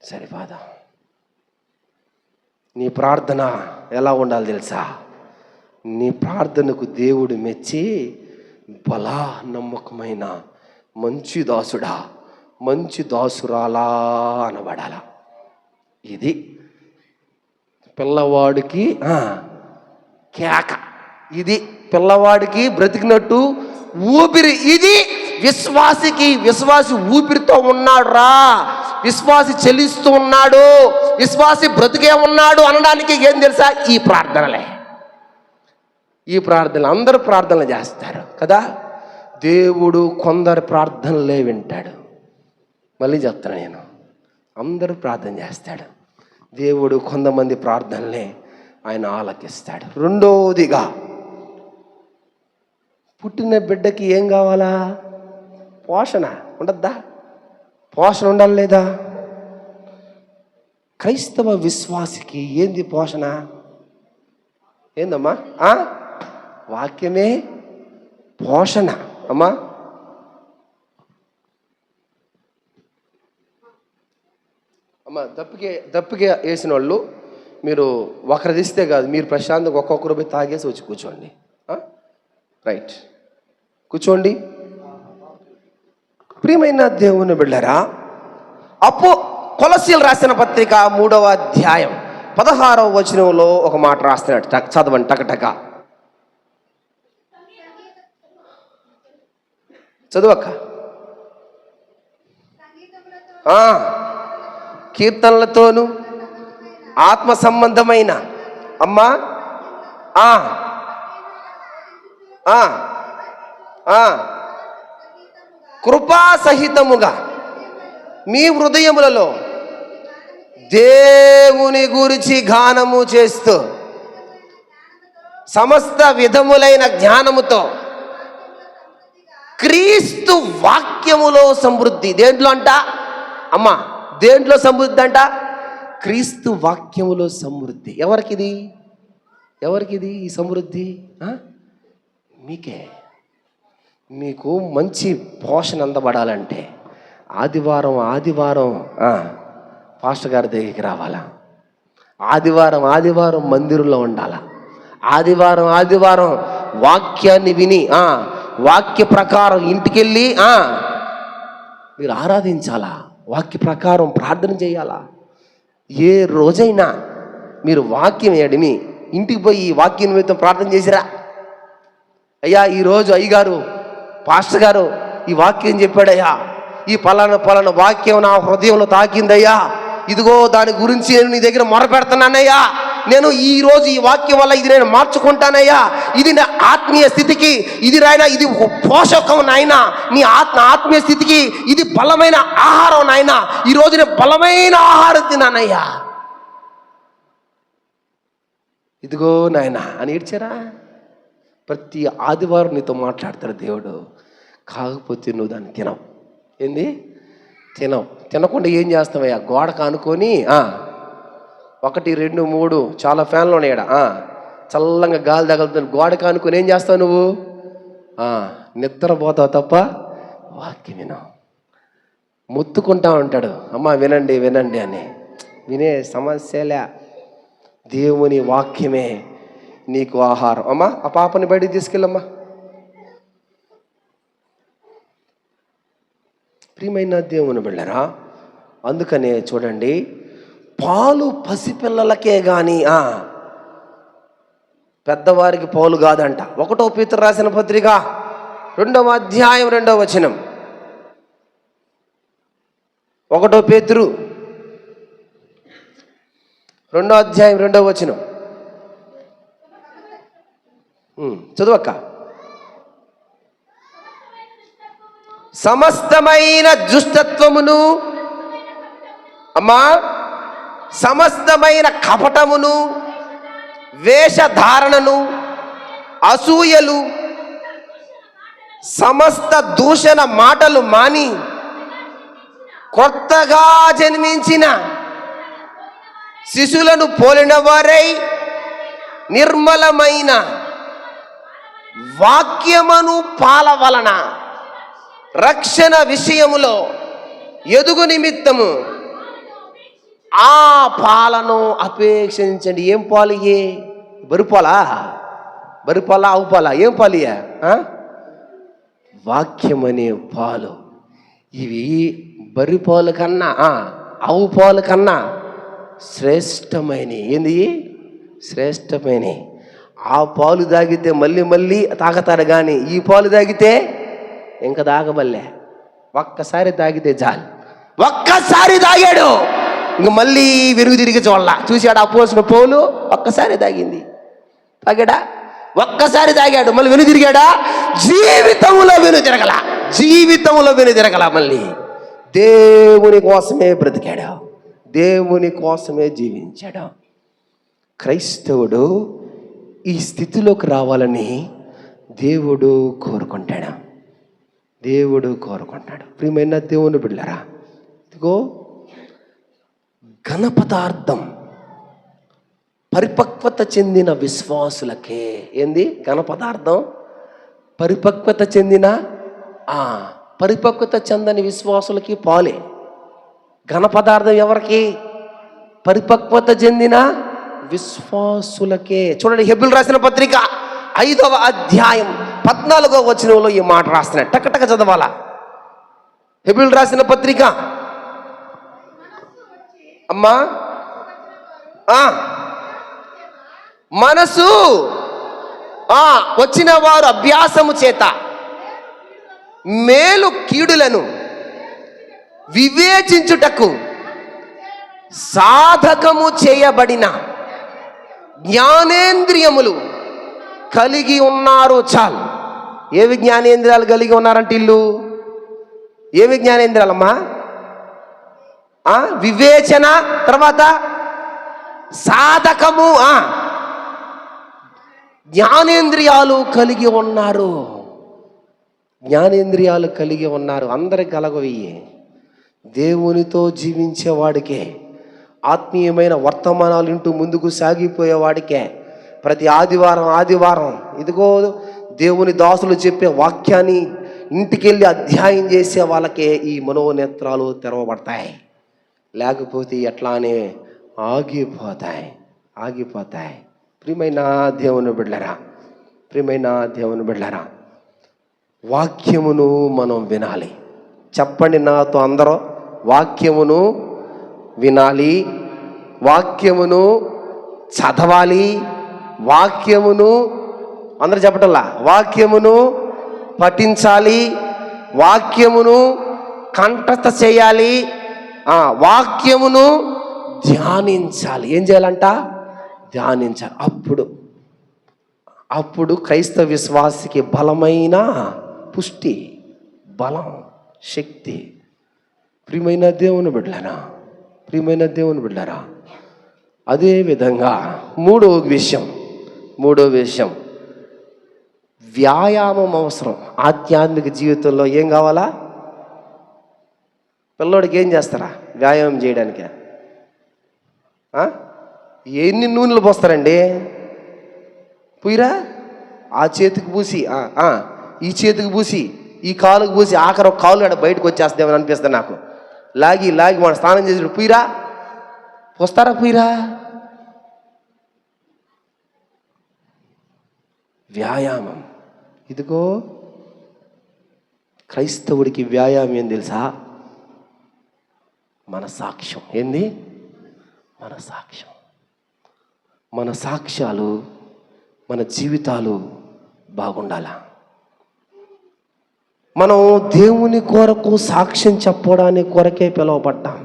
[SPEAKER 1] సరిపోదా. నీ ప్రార్థన ఎలా ఉండాలి తెలుసా? నీ ప్రార్థనకు దేవుడు మెచ్చి బలా నమ్మకమైన మంచి దాసుడా, మంచి దాసురాలా అనబడాల. ఇది పిల్లవాడికి కేక, ఇది పిల్లవాడికి బ్రతికినట్టు ఊపిరి. ఇది విశ్వాసి ఊపిరితో ఉన్నాడు రా, విశ్వాసి చెల్లిస్తూ ఉన్నాడు, విశ్వాసి బ్రతికే ఉన్నాడు అనడానికి ఏం తెలుసా? ఈ ప్రార్థనలే. ఈ ప్రార్థనలు అందరూ ప్రార్థనలు చేస్తారు కదా. దేవుడు కొందరు ప్రార్థనలే వింటాడు. మళ్ళీ చెప్తాను నేను, అందరూ ప్రార్థన చేస్తాడు, దేవుడు కొంతమంది ప్రార్థనలే ఆయన ఆలకిస్తాడు. రెండోదిగా, పుట్టిన బిడ్డకి ఏం కావాలా? పోషణ ఉండద్దా? పోషణ ఉండాలి లేదా? క్రైస్తవ విశ్వాసికి ఏంది పోషణ? ఏందమ్మా? వాక్యమే పోషణ అమ్మా. అమ్మా, దప్పికే వేసిన వాళ్ళు మీరు ఒకరు తీస్తే కాదు, మీరు ప్రశాంతంగా ఒక్కొక్కరు పోయి తాగేసి వచ్చి కూర్చోండి. రైట్, కూర్చోండి. ప్రియమైన దేవుని బిడ్డలారా, కొలస్సీలు రాసిన పత్రిక 3వ అధ్యాయం 16వ వచనంలో ఒక మాట రాస్తున్నాడు. చదవండి టకటక. చదువక్క. కీర్తనలతోను ఆత్మ సంబంధమైన అమ్మా కృపాసహితముగా మీ హృదయములలో దేవుని గురించి గానము చేస్తూ సమస్త విధములైన జ్ఞానముతో క్రీస్తు వాక్యములో సమృద్ధి. దేంట్లో అంట అమ్మా? దేంట్లో సమృద్ధి అంట? క్రీస్తు వాక్యములో సమృద్ధి. ఎవరికిది ఈ సమృద్ధి? మీకే. మీకు మంచి పోషణ అందబడాలంటే ఆదివారం పాస్టర్ గారి దగ్గరికి రావాలా? ఆదివారం మందిరంలో ఉండాలా? ఆదివారం వాక్యాన్ని విని వాక్య ప్రకారం ఇంటికెళ్ళి మీరు ఆరాధించాలా? వాక్య ప్రకారం ప్రార్థన చేయాలా? ఏ రోజైనా మీరు వాక్యం ఏడిమి ఇంటికి పోయి ఈ వాక్యం నిమిత్తం ప్రార్థన చేసిరా? అయ్యా, ఈరోజు అయ్యగారు పాస్టర్ గారు ఈ వాక్యం చెప్పాడయ్యా, ఈ పలానా వాక్యం నా హృదయంలో తాకిందయ్యా, ఇదిగో దాని గురించి నేను నీ దగ్గర మొరపెడుతున్నానయ్యా, నేను ఈరోజు ఈ వాక్యం వల్ల ఇది నేను మార్చుకుంటానయ్యా, ఇది నా ఆత్మీయ స్థితికి ఇది రాయినా, ఇది పోషకం నాయన, నీ ఆత్మీయ స్థితికి ఇది బలమైన ఆహారం నాయన, ఈరోజు నేను బలమైన ఆహారం తిన్నానయ్యా, ఇదిగో నాయన అని ఏడ్చారా? ప్రతి ఆదివారం నీతో మాట్లాడతాడు దేవుడు. కాకపోతే నువ్వు దాన్ని తినవు. ఏంది? తినకుండా ఏం చేస్తావయ్యా? గోడ కానుకొని 1, 2, 3 చాలా ఫ్యాన్లు ఉన్నాయి ఇక్కడ, చల్లంగా గాలి తగులుతుంది, గోడ కానుకొని ఏం చేస్తావు నువ్వు? నిద్రపోతావు తప్ప వాక్యం వినవు. మొత్తుకుంటా ఉంటాడు, అమ్మ వినండి అని. వినే సమస్యలే. దేవుని వాక్యమే నీకు ఆహారం. అమ్మా, ఆ పాపని బయటికి తీసుకెళ్ళమ్మా. ప్రియమైన దేవుని బిడ్డరా, అందుకనే చూడండి, పాలు పసిపిల్లలకే కానీ పెద్దవారికి పాలు కాదంట. 1వ పేతురు రాసిన పత్రిక 2వ అధ్యాయం 2వ వచనం. 1 పేతురు 2వ అధ్యాయం 2వ వచనం చదువక్క. సమస్తమైన దుష్టత్వమును అమ్మా, సమస్తమైన కపటమును, వేషధారణను, అసూయలు, సమస్త దూషణ మాటలు మాని కొత్తగా జన్మించిన శిశులను పోలిన వారై నిర్మలమైన వాక్యమును పాల వలన రక్షణ విషయములో ఎదుగు నిమిత్తము ఆ పాలను అపేక్షించండి. ఏం పాలు? బరుపాలా, ఆవు పాలా? ఏం పాలియా? వాక్యం అనే పాలు. ఇవి బరి పాలు కన్నా, ఆవు పాలు కన్నా శ్రేష్టమైన. ఏంది? శ్రేష్టమైన. ఆ పాలు తాగితే మళ్ళీ తాగుతారు, కానీ ఈ పాలు తాగితే ఇంకా తాగబల్లే. ఒక్కసారి తాగితే చాలు. ఒక్కసారి తాగాడు, ఇంక మళ్ళీ వెనుగు తిరిగి చూశాడు అపోస్తలుడైన పౌలు. ఒక్కసారి తాగింది, తాగాడా? ఒక్కసారి తాగాడు, మళ్ళీ వెను తిరిగాడా? జీవితంలో వెను తిరగల. మళ్ళీ దేవుని కోసమే బ్రతికాడు, దేవుని కోసమే జీవించాడు. క్రైస్తవుడు ఈ స్థితిలోకి రావాలని దేవుడు కోరుకుంటాడు. ప్రియమైన దేవుని బిడ్డలారా, ఇదిగో ఘన పదార్థం పరిపక్వత చెందిన విశ్వాసులకే. ఏంది ఘన పదార్థం? పరిపక్వత చెందని విశ్వాసులకి పాలే. ఘన పదార్థం ఎవరికి? పరిపక్వత చెందిన విశ్వాసులకే. చూడండి, హెబ్రీయులకు రాసిన పత్రిక 5వ అధ్యాయం 14వ వచనంలో ఈ మాట రాస్తున్నాడు. టక చదవాలా? హెబ్రీయులకు రాసిన పత్రిక. అమ్మా, మనసు వచ్చిన వారు అభ్యాసము చేత మేలు కీడులను వివేచించుటకు సాధకము చేయబడిన జ్ఞానేంద్రియములు కలిగి ఉన్నారు. చాలు. ఏవి జ్ఞానేంద్రియాలు కలిగి ఉన్నారంటే ఇల్లు? ఏవి జ్ఞానేంద్రియాలమ్మా? వివేచన, తర్వాత సాధకము, జ్ఞానేంద్రియాలు కలిగి ఉన్నారు. అందరికి కలగవి. దేవునితో జీవించేవాడికే, ఆత్మీయమైన వర్తమానాలు ఇంటూ ముందుకు సాగిపోయేవాడికే ప్రతి ఆదివారం ఇదిగో దేవుని దాసులు చెప్పే వాక్యాన్ని ఇంటికెళ్ళి అధ్యాయం చేసే వాళ్ళకే ఈ మనోనేత్రాలు తెరవబడతాయి. లేకపోతే ఎట్లానే ఆగిపోతాయి. ప్రియమైన దేవుని బిడ్డలారా, వాక్యమును మనం వినాలి. చెప్పండి నాతో అందరూ, వాక్యమును వినాలి, వాక్యమును చదవాలి, వాక్యమును అందరూ చెప్పటల్లా, వాక్యమును పఠించాలి, వాక్యమును కంఠస్థ చేయాలి, వాక్యమును ధ్యానించాలి. ఏం చేయాలంట? ధ్యానించాలి. అప్పుడు క్రైస్తవ విశ్వాసికి బలమైన పుష్టి, బలం, శక్తి. ప్రియమైన దేవుని బిడ్డలారా, అదే విధంగా మూడో విషయం వ్యాయామం అవసరం. ఆధ్యాత్మిక జీవితంలో ఏం కావాలా? పిల్లోడికి ఏం చేస్తారా వ్యాయామం చేయడానికి? ఎన్ని నూనెలు పోస్తారండి? పోయిరా, ఆ చేతికి పూసి, ఈ చేతికి పూసి, ఈ కాలుకు పూసి, ఆఖరి ఒక కాలు ఆడ బయటకు వచ్చేస్తుందేమని అనిపిస్తుంది నాకు. లాగి మన స్నానం చేసి పోయిరా, పోస్తారా? పోయిరా. వ్యాయామం. ఇదిగో క్రైస్తవుడికి వ్యాయామం ఏం తెలుసా? మన సాక్ష్యం. ఏంది? మన సాక్ష్యం. మన సాక్ష్యాలు, మన జీవితాలు బాగుండాలా. మనం దేవుని కొరకు సాక్ష్యం చెప్పడానికి కొరకే పిలువబడ్డాం.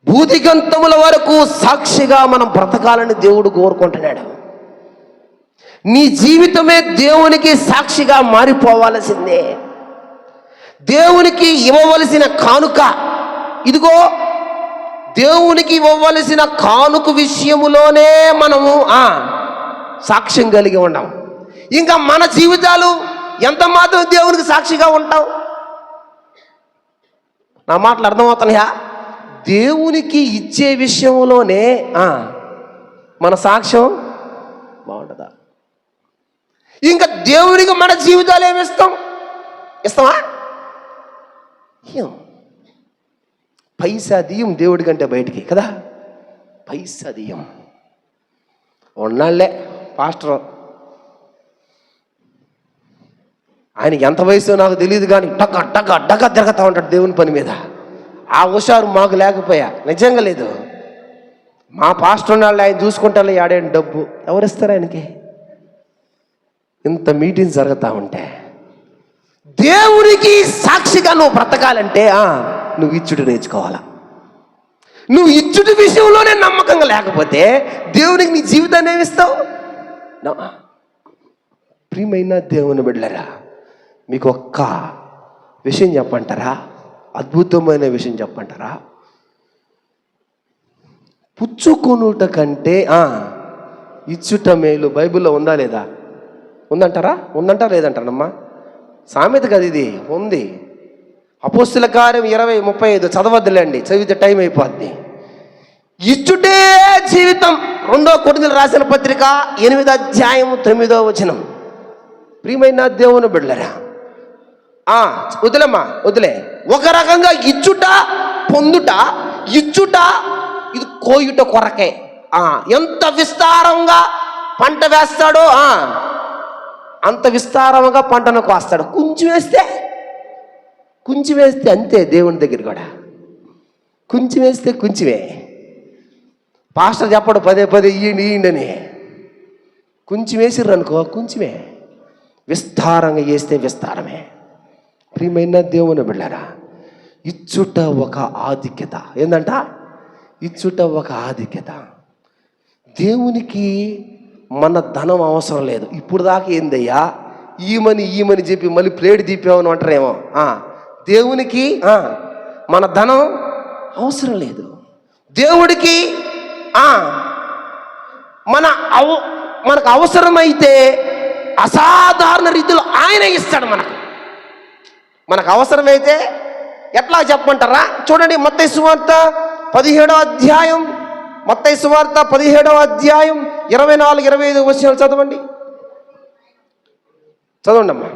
[SPEAKER 1] భూదిగంతముల వరకు సాక్షిగా మనం బ్రతకాలని దేవుడు కోరుకుంటున్నాడు. నీ జీవితమే దేవునికి సాక్షిగా మారిపోవాల్సిందే. దేవునికి ఇవ్వవలసిన కానుక, ఇదిగో దేవునికి ఇవ్వవలసిన కానుక విషయములోనే మనము సాక్ష్యం కలిగి ఉన్నాం. ఇంకా మన జీవితాలు ఎంత మాత్రం దేవునికి సాక్షిగా ఉంటాం? నా మాటలు అర్థమవుతున్నాయా? దేవునికి ఇచ్చే విషయంలోనే మన సాక్ష్యం బాగుంటుందా? ఇంకా దేవునికి మన జీవితాలు ఇస్తామా? పైసా దియం దేవుడి కంటే బయటికి కదా. పైసా దియం. ఉన్నాళ్లే పాస్టర్, ఆయనకి ఎంత వయసు నాకు తెలియదు, కానీ డగ్గ తిరుగుతూ ఉంటాడు దేవుని పని మీద. ఆ హుషారు మాకు లేకపోయా, నిజంగా లేదు. మా పాస్టర్ ఉన్నాళ్ళు, ఆయన చూసుకుంటారు. ఆడేం డబ్బు ఎవరిస్తారు ఆయనకి? ఇంత మీటింగ్ జరుగుతూ ఉంటే దేవునికి సాక్షిగా నువ్వు బ్రతకాలంటే నువ్వు ఇచ్చుట నేర్చుకోవాలా. నువ్వు ఇచ్చుట విషయంలోనే నమ్మకంగా లేకపోతే దేవునికి నీ జీవితాన్ని ఏమిస్తావు? ప్రియమైన దేవుని బిడ్డలారా, మీకు ఒక్క విషయం చెప్పంటారా? అద్భుతమైన విషయం చెప్పంటారా? పుచ్చుకొనుట కంటే ఇచ్చుట మేలు బైబిల్లో ఉందా లేదా? ఉందంటారా? ఉందంటారా లేదంటారమ్మా? సామెత కదా ఇది, ఉంది. అపోస్తుల కార్యం 20:35 చదవద్దులేండి, చదివితే టైం అయిపోద్ది. ఇచ్చుటే జీవితం. 2 కొరింథీయులకు రాసిన పత్రిక 8:9. ప్రియమైన దేవుని బిడ్డలారా, వదిలేమ్మా వదిలే. ఒక రకంగా ఇచ్చుట పొందుట, ఇచ్చుట ఇది కోయుట కొరకే. ఎంత విస్తారంగా పంట వేస్తాడో అంత విస్తారంగా పంటను కోస్తాడు. కొంచెం వేస్తే అంతే. దేవుని దగ్గర కూడా కొంచెం వేస్తే కొంచెమే. పాస్టర్ చెప్పడు పదే ఇయ్యండి. కొంచెం వేసిర్రు అనుకో, కొంచెమే. విస్తారంగా చేస్తే విస్తారమే. ప్రియమైన దేవుని బిడ్డలారా, ఇచ్చుట ఒక ఆధిక్యత. ఏందంట? ఇచ్చుట ఒక ఆధిక్యత. దేవునికి మన ధనం అవసరం లేదు. ఇప్పుడు దాకా ఏందయ్యా ఈమని చెప్పి మళ్ళీ ప్లేట్ దీపామని అంటారేమో. దేవునికి మన ధనం అవసరం లేదు. దేవుడికి మనకు అవసరమైతే అసాధారణ రీతిలో ఆయన ఇస్తాడు. మనకు అవసరమైతే ఎట్లా చెప్పమంటారా? చూడండి, మత్తయి సువార్త 17వ అధ్యాయం, మత్తయి సువార్త 17వ అధ్యాయం 24-25 వచనాలు చదవండి అమ్మా.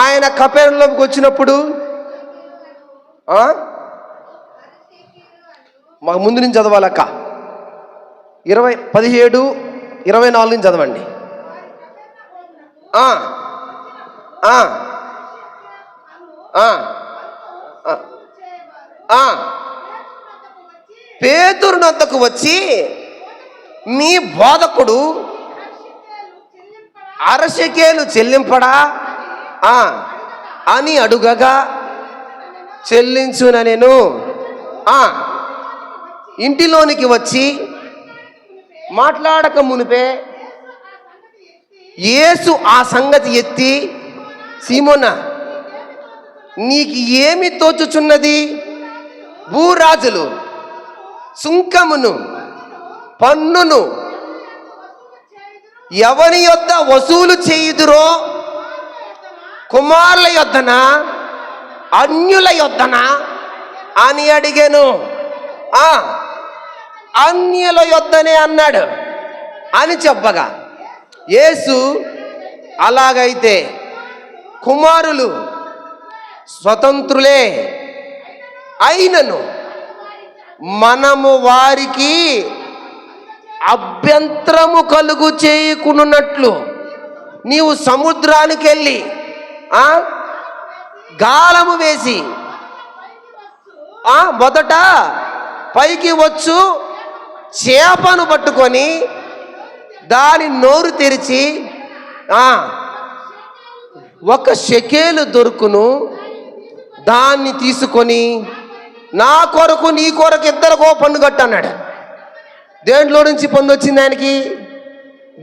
[SPEAKER 1] ఆయన కపెర్నహూముకు వచ్చినప్పుడు మాకు ముందు నుంచి చదవాలక్క. 17-24 నుంచి చదవండి. పేతురు నొద్దకు వచ్చి, మీ బోధకుడు 6 షెకెలు చెల్లింపడా అని అడుగగా, చెల్లించుననెను. ఇంటిలోనికి వచ్చి మాట్లాడక మునిపే యేసు ఆ సంగతి ఎత్తి, సీమోనా, నీకు ఏమి తోచుచున్నది? భూరాజులు సుంకమును పన్నును ఎవని యొద్ద వసూలు చేయుదురో, కుమారుల యొద్దనా అన్యుల యొద్దనా అని అడిగాను. అన్యుల యొద్దనే అన్నాడు అని చెప్పగా, యేసు, అలాగైతే కుమారులు స్వతంత్రులే అయినను మనము వారికి అభ్యంతరము కలుగు చేయకున్నట్లు నీవు సముద్రానికి వెళ్ళి గాలము వేసి మొదట పైకి వచ్చు చేపను పట్టుకొని దాని నోరు తెరిచి 1 షెకెలు దొరుకును, దాన్ని తీసుకొని నా కొరకు నీ కొరకు ఇద్దరికో పన్ను కట్టు అన్నాడు. దేంట్లో నుంచి పన్ను వచ్చింది ఆయనకి?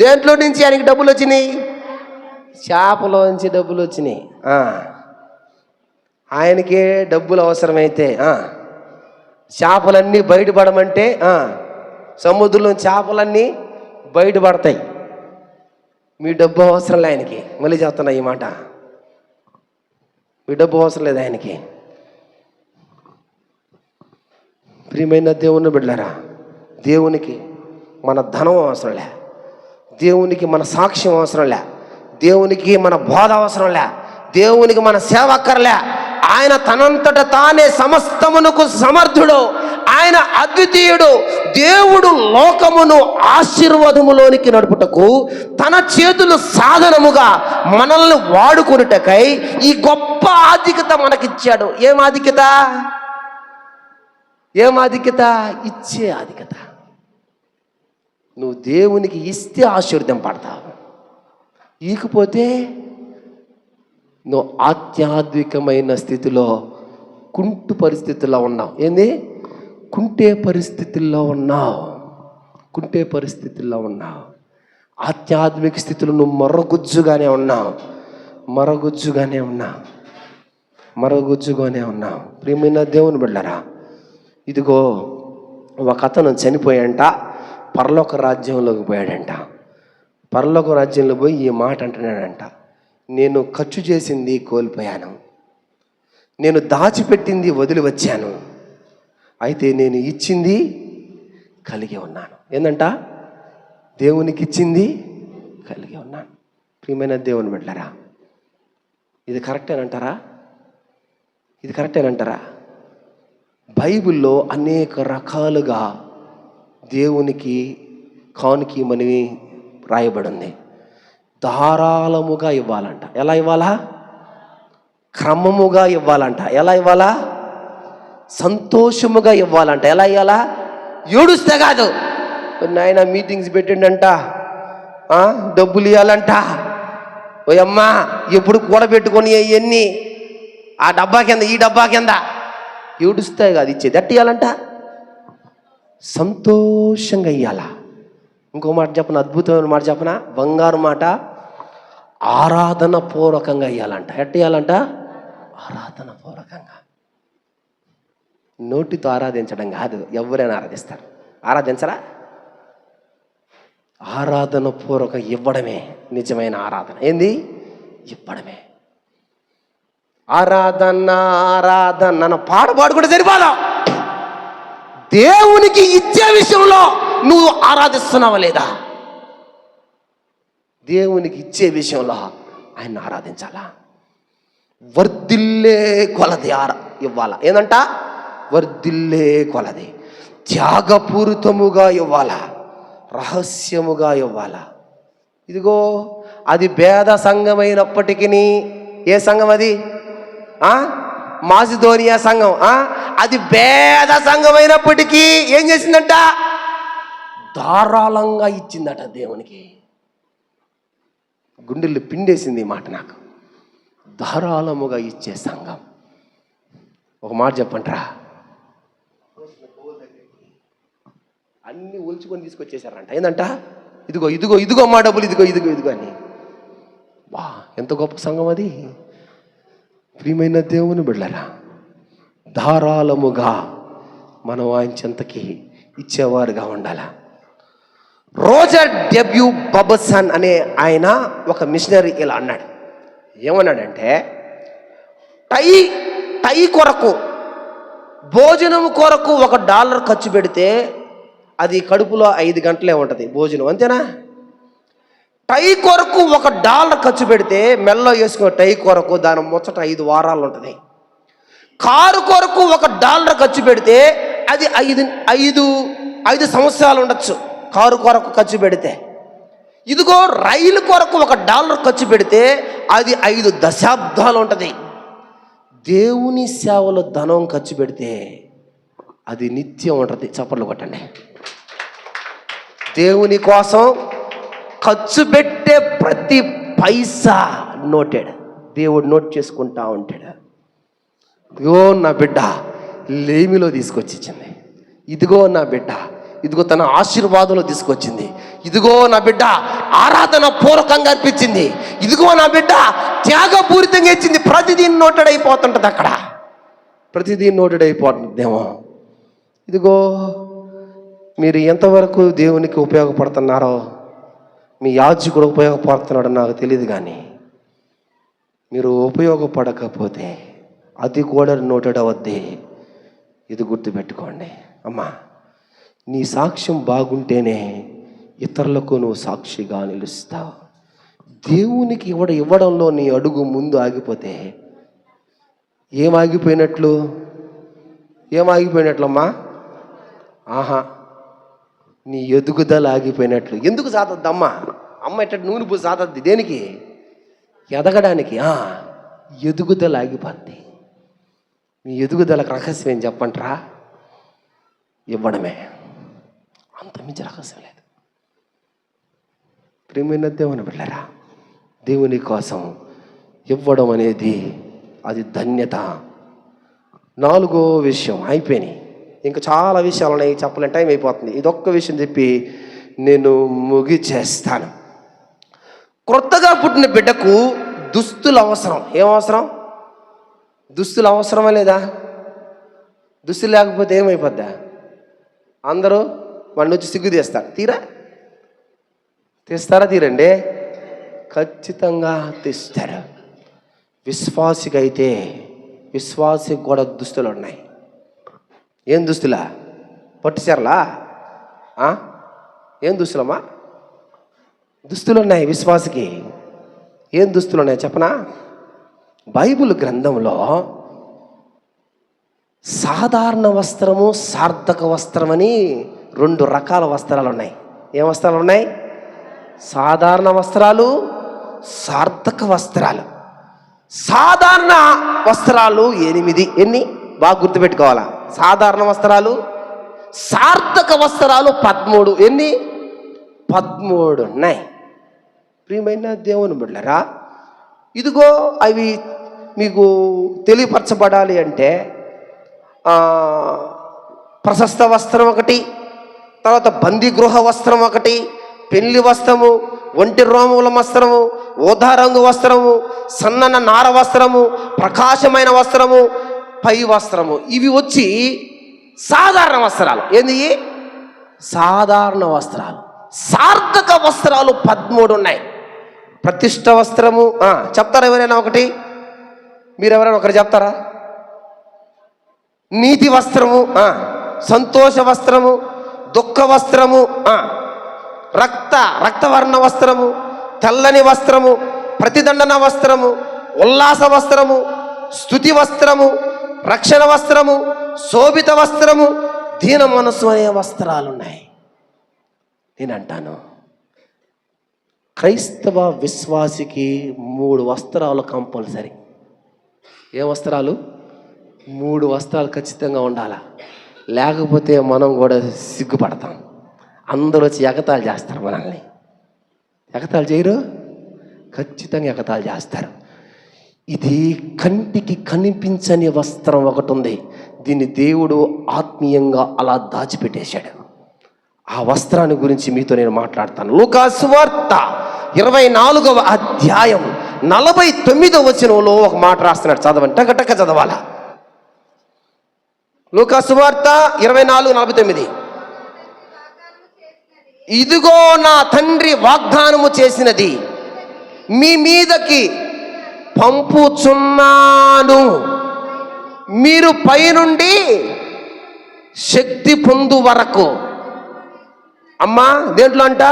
[SPEAKER 1] దేంట్లో నుంచి ఆయనకి డబ్బులు వచ్చినాయి? చేపలోంచి డబ్బులు వచ్చినాయి. ఆయనకే డబ్బులు అవసరమైతే చేపలన్నీ బయటపడమంటే సముద్రంలో చేపలన్నీ బయటపడతాయి. మీ డబ్బు అవసరం లే ఆయనకి. మళ్ళీ చెప్తున్నా ఈ మాట, మీ డబ్బు అవసరం లేదు ఆయనకి. ప్రియమైన దేవుని బిడ్డలారా, దేవునికి మన ధనం అవసరం లే, దేవునికి మన సాక్ష్యం అవసరం లే, దేవునికి మన బోధ అవసరం లే, దేవునికి మన సేవ అక్కర్లే. ఆయన తనంతట తానే సమస్తమునకు సమర్థుడు. ఆయన అద్వితీయుడు. దేవుడు లోకమును ఆశీర్వాదములోనికి నడుపుటకు తన చేతులు సాధనముగా మనల్ని వాడుకొనుటకై ఈ గొప్ప ఆధిక్యత మనకిచ్చాడు. ఏం ఆధిక్యత? ఇచ్చే ఆధిక్యత. నువ్వు దేవునికి ఇస్తే ఆశీర్వదింపడతావు, ఈకపోతే నువ్వు ఆధ్యాత్మికమైన స్థితిలో కుంటు పరిస్థితుల్లో ఉన్నావు. ఏంది? కుంటే పరిస్థితుల్లో ఉన్నావు. కుంటే పరిస్థితుల్లో ఉన్నావు. ఆధ్యాత్మిక స్థితిలో నువ్వు మరగుజ్జుగానే ఉన్నావు. ప్రియమైన దేవుని బిడ్డలారా, ఇదిగో ఒక అతను చనిపోయాంట, పరలోక రాజ్యంలోకి పోయాడంట. పరలోక రాజ్యంలో పోయి ఈ మాట అంటున్నాడంట, నేను ఖర్చు చేసింది కోల్పోయాను, నేను దాచిపెట్టింది వదిలి వచ్చాను, అయితే నేను ఇచ్చింది కలిగి ఉన్నాను. ఏందంట? దేవునికి ఇచ్చింది కలిగి ఉన్నాను. ప్రియమైన దేవుని బిడ్డలారా, ఇది కరెక్టేనంటారా? బైబిల్లో అనేక రకాలుగా దేవునికి కానుక మనవి రాయబడింది. ధారాళముగా ఇవ్వాలంట. ఎలా ఇవ్వాలా? క్రమముగా ఇవ్వాలంట. ఎలా ఇవ్వాలా? సంతోషముగా ఇవ్వాలంట. ఎలా ఇవ్వాలా? ఏడుస్తే కాదు. నాయన మీటింగ్స్ పెట్టిండంట, డబ్బులు ఇవ్వాలంట, ఓయమ్మా ఎప్పుడు కూడబెట్టుకొని అవన్నీ ఆ డబ్బా కింద ఈ డబ్బా కింద ఏడుస్తాయి కాదు ఇచ్చేది. అట్ట ఇవ్వాలంట, సంతోషంగా ఇవ్వాలా. ఇంకో మాట చెప్పనా, అద్భుతమైన మాట చెప్పనా, బంగారు మాట, ఆరాధన పూర్వకంగా ఇవ్వాలంట. ఎట్ట ఇవ్వాలంట? ఆరాధన పూర్వకంగా. నోటితో ఆరాధించడం కాదు, ఎవరైనా ఆరాధిస్తారు. ఆరాధించరా? ఆరాధన పూర్వకం ఇవ్వడమే నిజమైన ఆరాధన. ఏంది? ఇవ్వడమే. ఆరాధన పాడు కూడా సరిపోదా. దేవునికి ఇచ్చే విషయంలో నువ్వు ఆరాధిస్తున్నావా లేదా? దేవునికి ఇచ్చే విషయంలో ఆయన ఆరాధించాలా. వర్ధిల్లే కొలది ఇవ్వాలా. ఏందంట? వర్ధిల్లే కొలది, త్యాగపూరితముగా ఇవ్వాలా, రహస్యముగా ఇవ్వాలా. ఇదిగో అది భేద సంఘమైనప్పటికీ, ఏ సంఘం అది? మాసిదోనియా సంఘం. అది భేద సంఘమైనప్పటికీ ఏం చేసిందంట? ధారాళంగా ఇచ్చిందట దేవునికి. గుండెల్లో పిండేసింది ఈ మాట నాకు. ధారాళముగా ఇచ్చే సంఘం. ఒక మాట చెప్పంటారా, అన్ని ఒలుచుకొని తీసుకొచ్చేసారంట. ఏందంట? ఇదిగో మా డబ్బులు, ఇదిగో అని. వా, ఎంత గొప్ప సంఘం అది. ప్రియమైన దేవుని బిడ్డలారా, ధారాళముగా మనం ఆయన చెంతకి ఇచ్చేవారుగా ఉండాల. రోజర్ డబ్ల్యూ బబసన్ అనే ఆయన ఒక మిషనరీ ఇలా అన్నాడు. ఏమన్నాడంటే, టై కొరకు, భోజనం కొరకు $1 ఖర్చు పెడితే అది కడుపులో 5 గంటలే ఉంటుంది భోజనం, అంతేనా? టై కొరకు $1 ఖర్చు పెడితే మెల్లో వేసుకున్న టై కొరకు దాని ముచ్చట 5 వారాలు ఉంటుంది. కారు కొరకు $1 ఖర్చు పెడితే అది 5 సంవత్సరాలు ఉండొచ్చు కారు కొరకు ఖర్చు పెడితే. ఇదిగో రైలు కొరకు $1 ఖర్చు పెడితే అది 5 దశాబ్దాలు ఉంటుంది. దేవుని సేవలో ధనం ఖర్చు పెడితే అది నిత్యం ఉంటుంది. చప్పట్లు కొట్టండి. దేవుని కోసం ఖర్చు పెట్టే ప్రతి పైసా నోటెడ్. దేవుడు నోట్ చేసుకుంటా ఉంటాడు. ఇదిగో నా బిడ్డ లేమిలో తీసుకొచ్చింది, ఇదిగో నా బిడ్డ ఇదిగో తన ఆశీర్వాదంలో తీసుకొచ్చింది, ఇదిగో నా బిడ్డ ఆరాధన పూర్వకంగా అర్పించింది, ఇదిగో నా బిడ్డ త్యాగపూరితంగా ఇచ్చింది. ప్రతిదీ నోటెడ్ అయిపోతుంటుంది. అక్కడ ప్రతిదీ నోటెడ్ అయిపోతుందేమో. ఇదిగో మీరు ఎంతవరకు దేవునికి ఉపయోగపడుతున్నారో, మీ యాజకుడు ఉపయోగపడుతున్నాడో నాకు తెలియదు, కానీ మీరు ఉపయోగపడకపోతే అది కూడా నోటెడ్ అవద్ది. ఇది గుర్తుపెట్టుకోండి. అమ్మా, నీ సాక్ష్యం బాగుంటేనే ఇతరులకు నువ్వు సాక్షిగా నిలుస్తావు. దేవునికి ఇవ్వడంలో నీ అడుగు ముందు ఆగిపోతే ఏమాగిపోయినట్లు అమ్మా? నీ ఎదుగుదల ఆగిపోయినట్లు. ఎందుకు సాధద్దమ్మా? అమ్మ ఇట్ట నూనె పూసి సాధద్ది దేనికి? ఎదగడానికి. ఎదుగుదల ఆగిపోద్ది. నీ ఎదుగుదలకు రహస్యం ఏం చెప్పంటారా? ఇవ్వడమే. అంత మించి రహస్యం లేదు. ప్రియమైన దేవుని బిడ్డలారా, దేవుని కోసం ఇవ్వడం అనేది అది ధన్యత. 4వ విషయం అయిపోయినాయి, ఇంకా చాలా విషయాలు ఉన్నాయి, చెప్పలేని టైం అయిపోతుంది. ఇదొక్క విషయం చెప్పి నేను ముగిచేస్తాను. క్రొత్తగా పుట్టిన బిడ్డకు దుస్తులు అవసరం. ఏమవసరం? దుస్తులు అవసరమా లేదా? దుస్తులు లేకపోతే ఏమైపోద్దా? అందరూ వాడిని వచ్చి సిగ్గు తీస్తారు. తీస్తారా? తీరండి, ఖచ్చితంగా తీస్తారు. విశ్వాసికి కూడా దుస్తులు ఉన్నాయి. ఏం దుస్తులా? పట్టుచీరలా? ఏం దుస్తులమ్మా? దుస్తులు ఉన్నాయి విశ్వాసికి. ఏం దుస్తులు ఉన్నాయి చెప్పనా? బైబిల్ గ్రంథంలో సాధారణ వస్త్రము, సార్థక వస్త్రం అని 2 రకాల వస్త్రాలు ఉన్నాయి. ఏం వస్త్రాలు ఉన్నాయి? సాధారణ వస్త్రాలు, సార్థక వస్త్రాలు. సాధారణ వస్త్రాలు 8. ఎన్ని? బాగా గుర్తుపెట్టుకోవాలా. సాధారణ వస్త్రాలు. సార్థక వస్త్రాలు 13. ఎన్ని? 13 ఉన్నాయి. ప్రియమైన దేవుని బిడ్డలారా, ఇదిగో అవి మీకు తెలియపరచబడాలి అంటే ప్రశస్త వస్త్రం ఒకటి, తర్వాత బందీ గృహ వస్త్రం ఒకటి, పెళ్లి వస్త్రము, ఒంటి రోమముల వస్త్రము, ఊదా రంగు వస్త్రము, సన్నన నార వస్త్రము, ప్రకాశమైన వస్త్రము, పై వస్త్రము. ఇవి వచ్చి సాధారణ వస్త్రాలు. ఏంది? సాధారణ వస్త్రాలు. సార్థక వస్త్రాలు 13 ఉన్నాయి. ప్రతిష్ట వస్త్రము చెప్తారా ఎవరైనా? ఒకటి మీరెవరైనా ఒకరు చెప్తారా? నీతి వస్త్రము, సంతోష వస్త్రము, దుఃఖ వస్త్రము, రక్తవర్ణ వస్త్రము, తెల్లని వస్త్రము, ప్రతిదండన వస్త్రము, ఉల్లాస వస్త్రము, స్తుతి వస్త్రము, రక్షణ వస్త్రము, శోభిత వస్త్రము, దీన మనస్సు అనే వస్త్రాలు ఉన్నాయి. నేనంటాను, క్రైస్తవ విశ్వాసికి 3 వస్త్రాలు కంపల్సరీ. ఏ వస్త్రాలు? 3 వస్త్రాలు ఖచ్చితంగా ఉండాలా. లేకపోతే మనం కూడా సిగ్గుపడతాం. అందరూ వచ్చి ఎగతాళి చేస్తారు మనల్ని. ఎగతాళి చేయరు? ఖచ్చితంగా ఎగతాళి చేస్తారు. ఇది కంటికి కనిపించని వస్త్రం ఒకటి ఉంది. దీన్ని దేవుడు ఆత్మీయంగా అలా దాచిపెట్టేశాడు. ఆ వస్త్రాన్ని గురించి మీతో నేను మాట్లాడతాను. లూకా సువార్త 24వ అధ్యాయం 49వ వచనంలో ఒక మాట రాస్తున్నాడు. చదవండి, టక చదవాలా. లూకా సువార్త 24:49. ఇదిగో నా తండ్రి వాగ్దానము చేసినది మీ మీదకి పంపుచున్నాను, మీరు పైనుండి శక్తి పొందు వరకు. అమ్మా దేంట్లో అంట?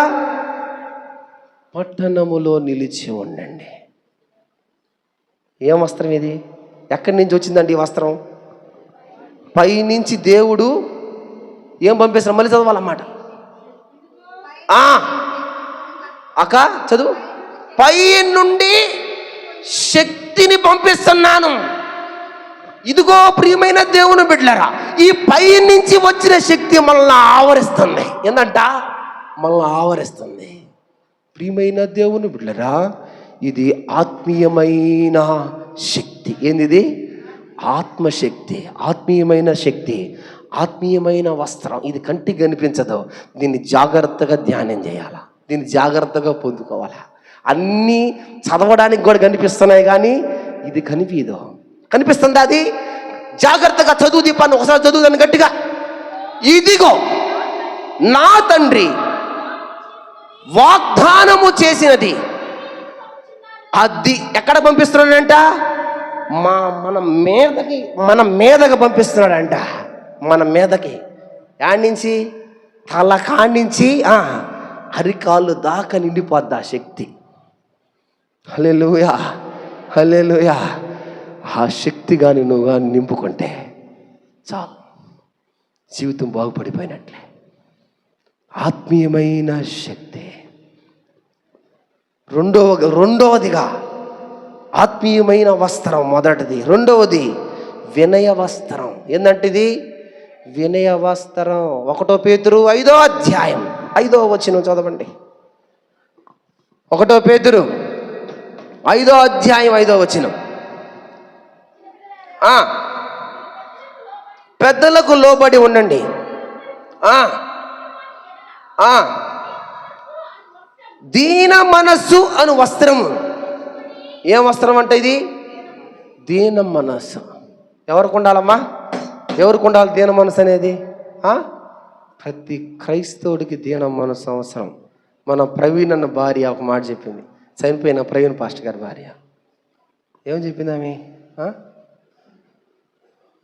[SPEAKER 1] పట్టణములో నిలిచి ఉండండి. ఏం వస్త్రం ఇది? ఎక్కడి నుంచి వచ్చిందండి ఈ వస్త్రం? పైనుంచి దేవుడు ఏం పంపిస్తాడు? మళ్ళీ చదవాలన్నమాట. అక్క చదువు. పై నుండి శక్తిని పంపిస్తున్నాను. ఇదిగో ప్రియమైన దేవుని బిడ్డలారా, ఈ పై నుంచి వచ్చిన శక్తి మనల్ని ఆవరిస్తుంది. ఏందంట? మనల్ని ఆవరిస్తుంది. ప్రియమైన దేవుని బిడ్డలారా, ఇది ఆత్మీయమైన శక్తి. ఏంది? ఆత్మశక్తి, ఆత్మీయమైన శక్తి, ఆత్మీయమైన వస్త్రం. ఇది కంటికి కనిపించదు. దీన్ని జాగ్రత్తగా ధ్యానం చేయాలా, దీన్ని జాగ్రత్తగా పొందుకోవాలా. అన్నీ చదవడానికి కూడా కనిపిస్తున్నాయి కానీ ఇది కనిపించదు. కనిపిస్తుంది. అది జాగ్రత్తగా చదువు. దీపాన్ని ఒకసారి చదువుదాన్ని గట్టిగా. ఇదిగో నా తండ్రి వాగ్దానము చేసినది. అది ఎక్కడ పంపిస్తున్నాడంట? మన మీదకి పంపిస్తున్నాడంట. మన మీదకి. యాడ్ నుంచి? తల కాడ్నుంచి అరికాళ్ళు దాకా నిండిపోద్ది ఆ శక్తి. హల్లెలూయా, హల్లెలూయా. ఆ శక్తి కానీ నువ్వు కానీ నింపుకుంటే చాలు, జీవితం బాగుపడిపోయినట్లే. ఆత్మీయమైన శక్తి. రెండవదిగా ఆత్మీయమైన వస్త్రం మొదటిది. రెండవది వినయ వస్త్రం. ఏంటంటే ఇది వినయ వస్త్రం. 1 పేతురు 5వ అధ్యాయం 5వ వచనం చదవండి. 1 పేతురు 5వ అధ్యాయం 5వ వచనం. పెద్దలకు లోబడి ఉండండి. దీన మనస్సు అను వస్త్రము. ఏం వస్త్రం అంటే ఇది? దీన మనస్సు. ఎవరికి ఉండాలమ్మా? ఎవరికి ఉండాలి దీన మనస్సు అనేది? ప్రతి క్రైస్తవుడికి దీన మనస్సు అవసరం. మన ప్రవీణ్ అన్న భార్య ఒక మాట చెప్పింది, చనిపోయిన ప్రవీణ్ పాస్టర్ గారి భార్య. ఏం చెప్పింది ఆమె?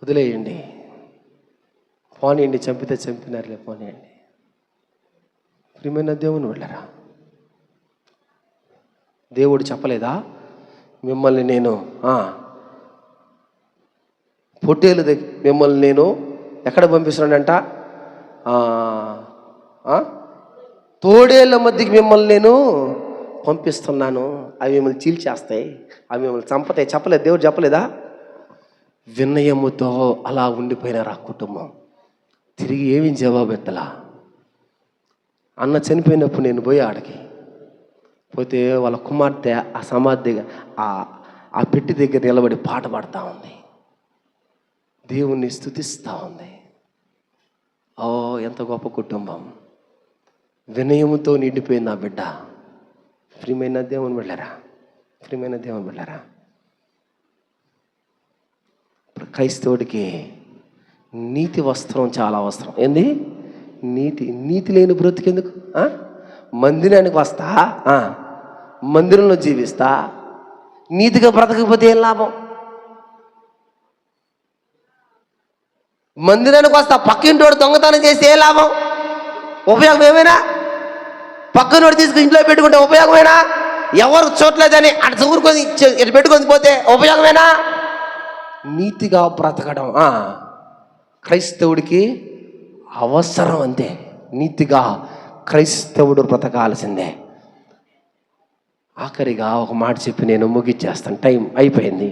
[SPEAKER 1] వదిలేయండి, పోనీయండి, చంపితే చంపినారులే, పోనీయండి. ప్రియమైన దేవుని వెళ్ళరా, దేవుడు చెప్పలేదా మిమ్మల్ని నేను పొట్టేలు మిమ్మల్ని నేను ఎక్కడ పంపిస్తున్నానంట? తోడేళ్ళ మధ్యకి మిమ్మల్ని నేను పంపిస్తున్నాను, అవి మిమ్మల్ని చీల్చేస్తాయి, అవి మిమ్మల్ని చంపతాయి. చెప్పలేదు దేవుడు? చెప్పలేదా? వినయముతో అలా ఉండిపోయినారు ఆ కుటుంబం. తిరిగి ఏమీ జవాబు ఎత్తలా. అన్న చనిపోయినప్పుడు నేను పోయి ఆడికి పోతే వాళ్ళ కుమార్తె ఆ సమాధి ఆ పెట్టి దగ్గర నిలబడి పాట పాడుతూ ఉంది, దేవుణ్ణి స్తుతిస్తూ ఉంది. ఎంత గొప్ప కుటుంబం, వినయముతో నిండిపోయింది ఆ బిడ్డ. ప్రియమైన దేవుని వెళ్ళారా, ప్రియమైన దేవుని వెళ్ళారా, క్రైస్తవుడికి నీతి వస్త్రం చాలా అవసరం. ఏంది? నీతి లేని బ్రతికెందుకు? మందిరానికి వస్తా, మందిరంలో జీవిస్తా, నీతిగా బ్రతకపోతే ఏం లాభం? మందిరానికి వస్తా, పక్కింటోడు దొంగతనం చేస్తే ఏ లాభం? ఉపయోగం ఏమైనా? పక్కనోడు తీసుకుని ఇంట్లో పెట్టుకుంటే ఉపయోగమేనా? ఎవరు చూడలేదని అటు చదువుకొని ఇటు పెట్టుకొని పోతే ఉపయోగమేనా? నీతిగా బ్రతకడం క్రైస్తవుడికి అవసరం. అంతే, నీతిగా క్రైస్తవుడు బ్రతకాల్సిందే. ఆఖరిగా ఒక మాట చెప్పి నేను ముగించేస్తాను, టైం అయిపోయింది.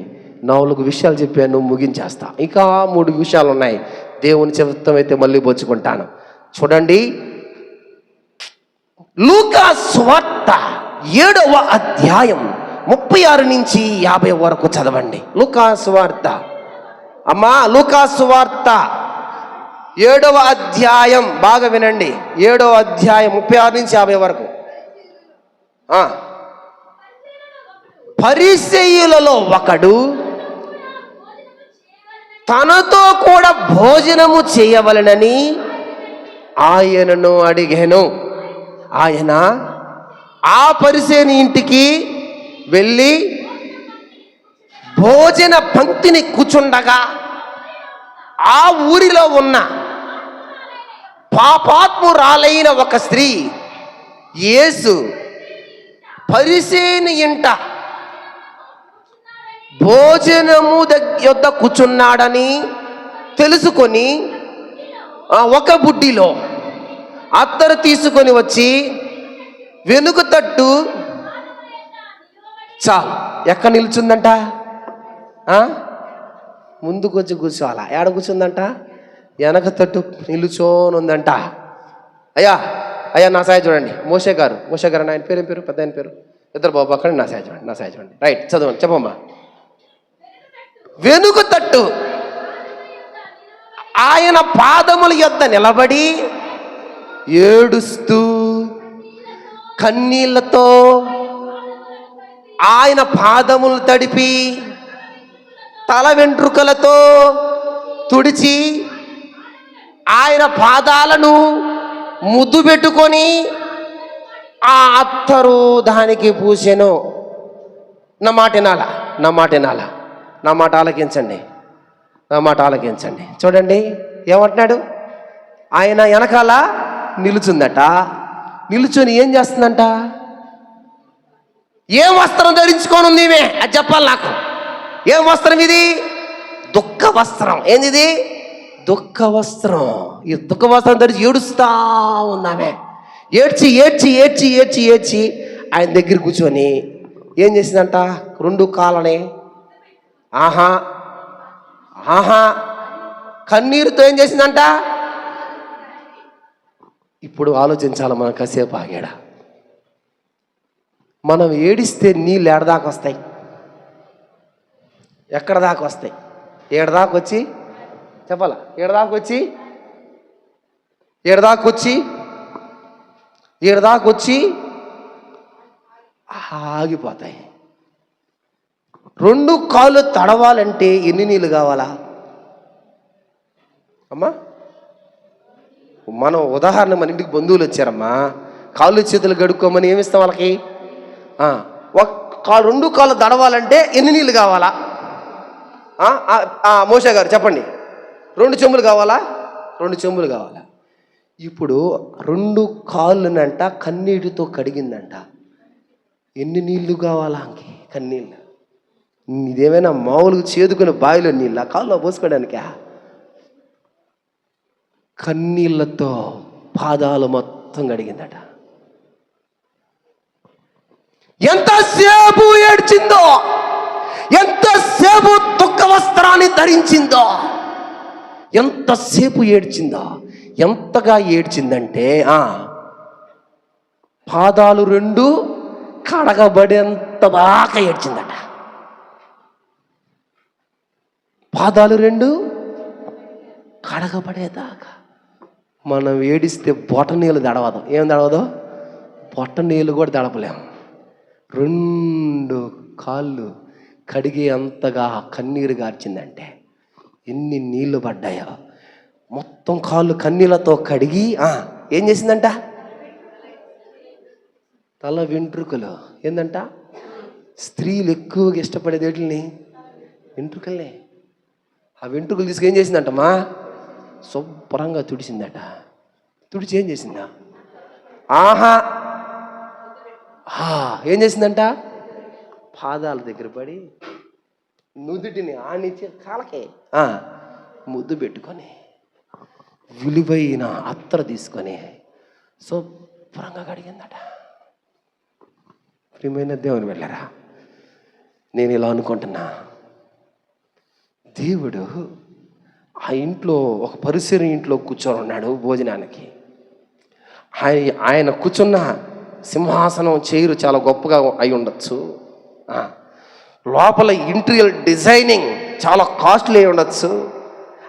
[SPEAKER 1] 4 విషయాలు చెప్పాను, ముగించేస్తా. ఇంకా 3 విషయాలు ఉన్నాయి, దేవుని చిత్తం అయితే మళ్ళీ పంచుకుంటాను. చూడండి, లూకా సువార్త 7వ అధ్యాయం 36 నుంచి 50 వరకు చదవండి. లూకా సువార్త, అమ్మా లూకా సువార్త 7వ అధ్యాయం బాగా వినండి. 7వ అధ్యాయం 36 నుంచి 50 వరకు. పరిసయ్యులలో ఒకడు తనతో కూడా భోజనము చేయవలెనని ఆయనను అడిగాను. ఆయన ఆ పరిసయ్యుని ఇంటికి వెళ్ళి భోజన పంక్తిని కూర్చుండగా ఆ ఊరిలో ఉన్న పాపాత్మురాలైన ఒక స్త్రీ యేసు పరిసయ్యుని ఇంట భోజనము యొద్ద కూర్చున్నాడని తెలుసుకొని ఒక బుడ్డిలో అత్తరు తీసుకొని వచ్చి వెనుక తట్టు చాలు. ఎక్కడ నిల్చుందంట? ముందుకు వచ్చి కూర్చోవాలా? ఏడ కూర్చుందంట? వెనక తట్టు నిలుచోనుందంట. అయ్యా నా సాయ చూడండి. మోషే గారు ఆయన పేరు ఏం పేరు? పెద్ద ఆయన పేరు? ఇద్దరు బాబు అక్కడ నా సాయ చూడండి. రైట్, చదవండి, చెప్పమ్మా. వెనుక తట్టు ఆయన పాదముల యొద్ద నిలబడి ఏడుస్తూ కన్నీళ్లతో ఆయన పాదములు తడిపి తల వెంట్రుకలతో తుడిచి ఆయన పాదాలను ముద్దు పెట్టుకొని ఆ అత్తరు దానికి పూసెను. నా మాట ఆలకించండి. చూడండి ఏమంటున్నాడు. ఆయన వెనకాల నిలుచుందట. నిలుచుని ఏం చేస్తుందంట? ఏం వస్త్రం ధరించుకొని ఉంది ఈమె? అది చెప్పాలి నాకు. ఏం వస్త్రం ఇది? దుఃఖ వస్త్రం. ఏంది ఇది? దుఃఖ వస్త్రం. ఈ దుఃఖ వస్త్రం ధరించి ఏడుస్తా ఉన్నామే. ఏడ్చి ఆయన దగ్గర కూర్చొని ఏం చేసిందంట? 2 కాళ్ళని కన్నీరుతో ఏం చేసిందంట? ఇప్పుడు ఆలోచించాలి మనం కాసేపు ఆగాడ. మనం ఏడిస్తే నీళ్ళు ఎడదాకా వస్తాయి, ఎక్కడ దాకా వస్తాయి? ఏడదాకా వచ్చి చెప్పాలా? ఏడదాకొచ్చి ఆగిపోతాయి. 2 కాళ్ళు తడవాలంటే ఎన్ని నీళ్ళు కావాలా అమ్మా? మనం ఉదాహరణ, మన ఇంటికి బంధువులు వచ్చారమ్మా, కాళ్ళు చేతులు గడుక్కోమని ఏమిస్తాం వాళ్ళకి? 2 కాళ్ళు తడవాలంటే ఎన్ని నీళ్ళు కావాలా? మోషే గారు చెప్పండి. 2 చెంబులు కావాలా? 2 చెంబులు కావాలా? ఇప్పుడు 2 కాళ్ళనంట కన్నీటితో కడిగిందంట. ఎన్ని నీళ్లు కావాలా? కన్నీళ్ళు. ఇదేమైనా మామూలుగా చేదుకుని బావిలో నీళ్ళ కాళ్ళలో పోసుకోవడానికా? కన్నీళ్లతో పాదాలు మొత్తం కడిగిందట. ఎంతసేపు ఏడ్చిందో, ఎంతసేపు దుఃఖ వస్త్రాన్ని ధరించిందో, ఎంతసేపు ఏడ్చిందో, ఎంతగా ఏడ్చిందంటే పాదాలు 2 కడగబడేంత దాకా ఏడ్చిందట. పాదాలు 2 కడగబడేదాకా. మనం ఏడిస్తే బొట్ట నీళ్ళు దడవదు. ఏం దడవదు? బొట్ట నీళ్ళు కూడా దడపలేము. 2 కాళ్ళు కడిగే అంతగా కన్నీరు గార్చిందంటే ఎన్ని నీళ్లు పడ్డాయో. మొత్తం కాళ్ళు కన్నీళ్ళతో కడిగి ఏం చేసిందంట? తల వెంట్రుకలు. ఏందంట? స్త్రీలు ఎక్కువగా ఇష్టపడేది వీటిని వెంట్రుకల్నే. ఆ వెంట్రుకలు తీసుకు ఏం చేసిందంటమ్మా? శుభ్రంగా తుడిచిందట. తుడిచి ఏం చేసిందా? ఏం చేసిందంట? పాదాల దగ్గర పడి నుదుటిని ఆనిచ్చి కాలకే ముద్దు పెట్టుకొని విలువైన అత్తరు తీసుకొని శుభ్రంగా కడిగిందట. ప్రియమైన దేవుని వెళ్ళారా, నేను ఇలా అనుకుంటున్నా, దేవుడు ఆ ఇంట్లో ఒక పరిసర ఇంట్లో కూర్చొని ఉన్నాడు భోజనానికి. ఆయన కూర్చున్న సింహాసనం చైరు చాలా గొప్పగా అయి ఉండొచ్చు. లోపల ఇంటీరియర్ డిజైనింగ్ చాలా కాస్ట్లీ అయి ఉండొచ్చు.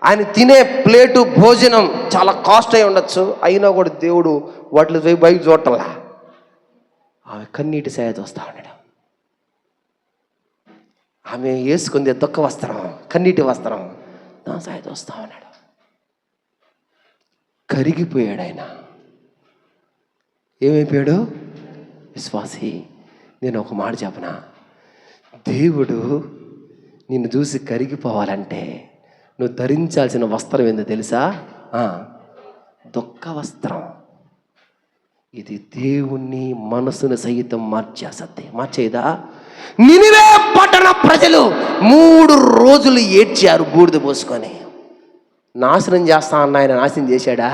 [SPEAKER 1] ఆయన తినే ప్లేటు భోజనం చాలా కాస్ట్ అయి ఉండొచ్చు. అయినా కూడా దేవుడు వాటిలో బయట చూడటంలా. ఆమె కన్నీటి సాయత వస్తూ ఉన్నాడు. ఆమె వేసుకుంది దుఃఖ వస్త్రం, కన్నీటి వస్త్రం, నా సాయత వస్తూ ఉన్నాడు. కరిగిపోయాడు ఆయన. ఏమైపోయాడు? విశ్వాసి. నేను ఒక మాట చెప్పనా, దేవుడు నిన్ను చూసి కరిగిపోవాలంటే నువ్వు ధరించాల్సిన వస్త్రం ఏందో తెలుసా? దుఃఖ వస్త్రం. ఇది దేవుని మనసును సైతం మార్చేదా? నినివే పట్టణ ప్రజలు 3 రోజులు ఏడ్చారు బూడిద పోసుకొని. నాశనం చేస్తా అన్న ఆయన నాశనం చేశాడా?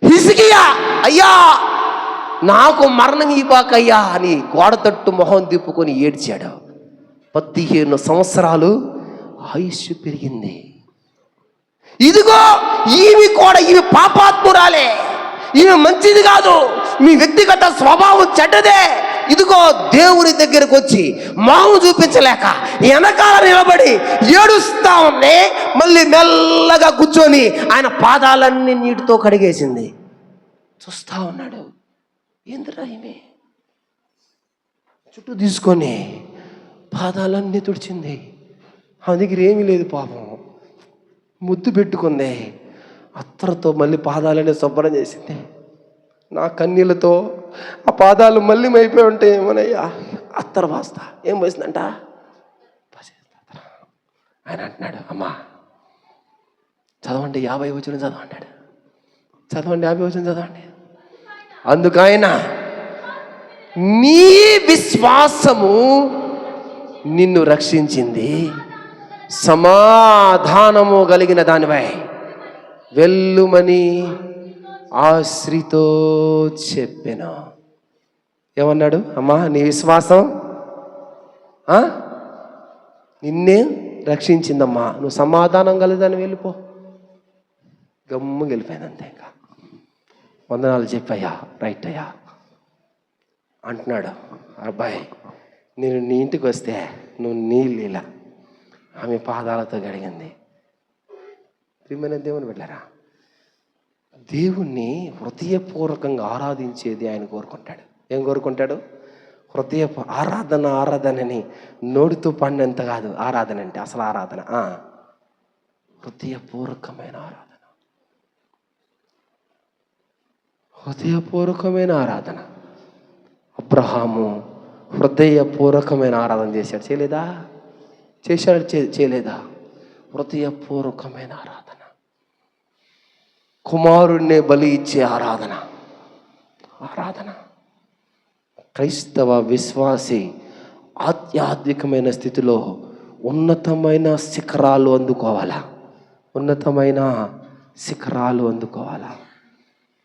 [SPEAKER 1] హిజ్కియా, అయ్యా నాకు మరణం ఇవ్వకయ్యా అని గోడ తట్టు మొహం తిప్పుకొని ఏడ్చాడు. 15 సంవత్సరాలు ఆయుష్ పెరిగింది. ఇదిగో ఈమె పాపాత్మురాలే, ఈమె మంచిది కాదు, మీ వ్యక్తిగత స్వభావం చెడ్డదే. ఇదిగో దేవుని దగ్గరకు వచ్చి మొహం చూపించలేక వెనకాల నిలబడి ఏడుస్తా ఉంటే మళ్ళీ మెల్లగా కూర్చొని ఆయన పాదాలన్నీ నీటితో కడిగేసింది. చూస్తా ఉన్నాడు, ఏందిరా ఈమె? చుట్టూ తీసుకొని పాదాలన్నీ తుడిచింది. ఆ దగ్గర ఏమీ లేదు పాపం. ముద్దు పెట్టుకుంది, అత్తరతో మళ్ళీ పాదాలనే శుభ్రం చేసింది. నా కన్నీళ్ళతో ఆ పాదాలు మళ్ళీ అయిపోయి ఉంటాయి ఏమోనయ్యా. అత్తర వాస్తా ఏం పోసిందంట? ఆయన అంటున్నాడు, అమ్మా చదవండి 50 వచనం చదవండి. చదవండి 50 వచనం చదవండి. అందుకైన నీ విశ్వాసము నిన్ను రక్షించింది, సమాధానము కలిగిన దానిపై వెళ్ళుమని ఆ స్త్రీతో చెప్పాను. ఏమన్నాడు? అమ్మా నీ విశ్వాసం నిన్నే రక్షించిందమ్మా, నువ్వు సమాధానం కలిగిదని వెళ్ళిపో. గమ్ము వెళ్ళిపోయింది అంతే. ఇంకా వందనాలు చెప్పయ్యా, రైట్ అయ్యా. అంటున్నాడు, అబ్బాయి నేను నీ ఇంటికి వస్తే నువ్వు నీళ్ళు ఇలా ఆమె పాదాలతో గడిగింది. ప్రియమైన దేవుని బిడ్డలారా, దేవుణ్ణి హృదయపూర్వకంగా ఆరాధించేది ఆయన కోరుకుంటాడు. ఏం కోరుకుంటాడు? ఆరాధనని నోటితో పడినంత కాదు. ఆరాధన అంటే అసలు ఆరాధన హృదయపూర్వకమైన ఆరాధన. హృదయపూర్వకమైన ఆరాధన. అబ్రహాము హృదయపూర్వకమైన ఆరాధన చేశాడు. చేయలేదా? చేశాడు. చేయలేదా? హృదయపూర్వకమైన ఆరాధన. కుమారుణ్ణి బలి ఇచ్చే ఆరాధన. క్రైస్తవ విశ్వాసి ఆధ్యాత్మికమైన స్థితిలో ఉన్నతమైన శిఖరాలు అందుకోవాలా.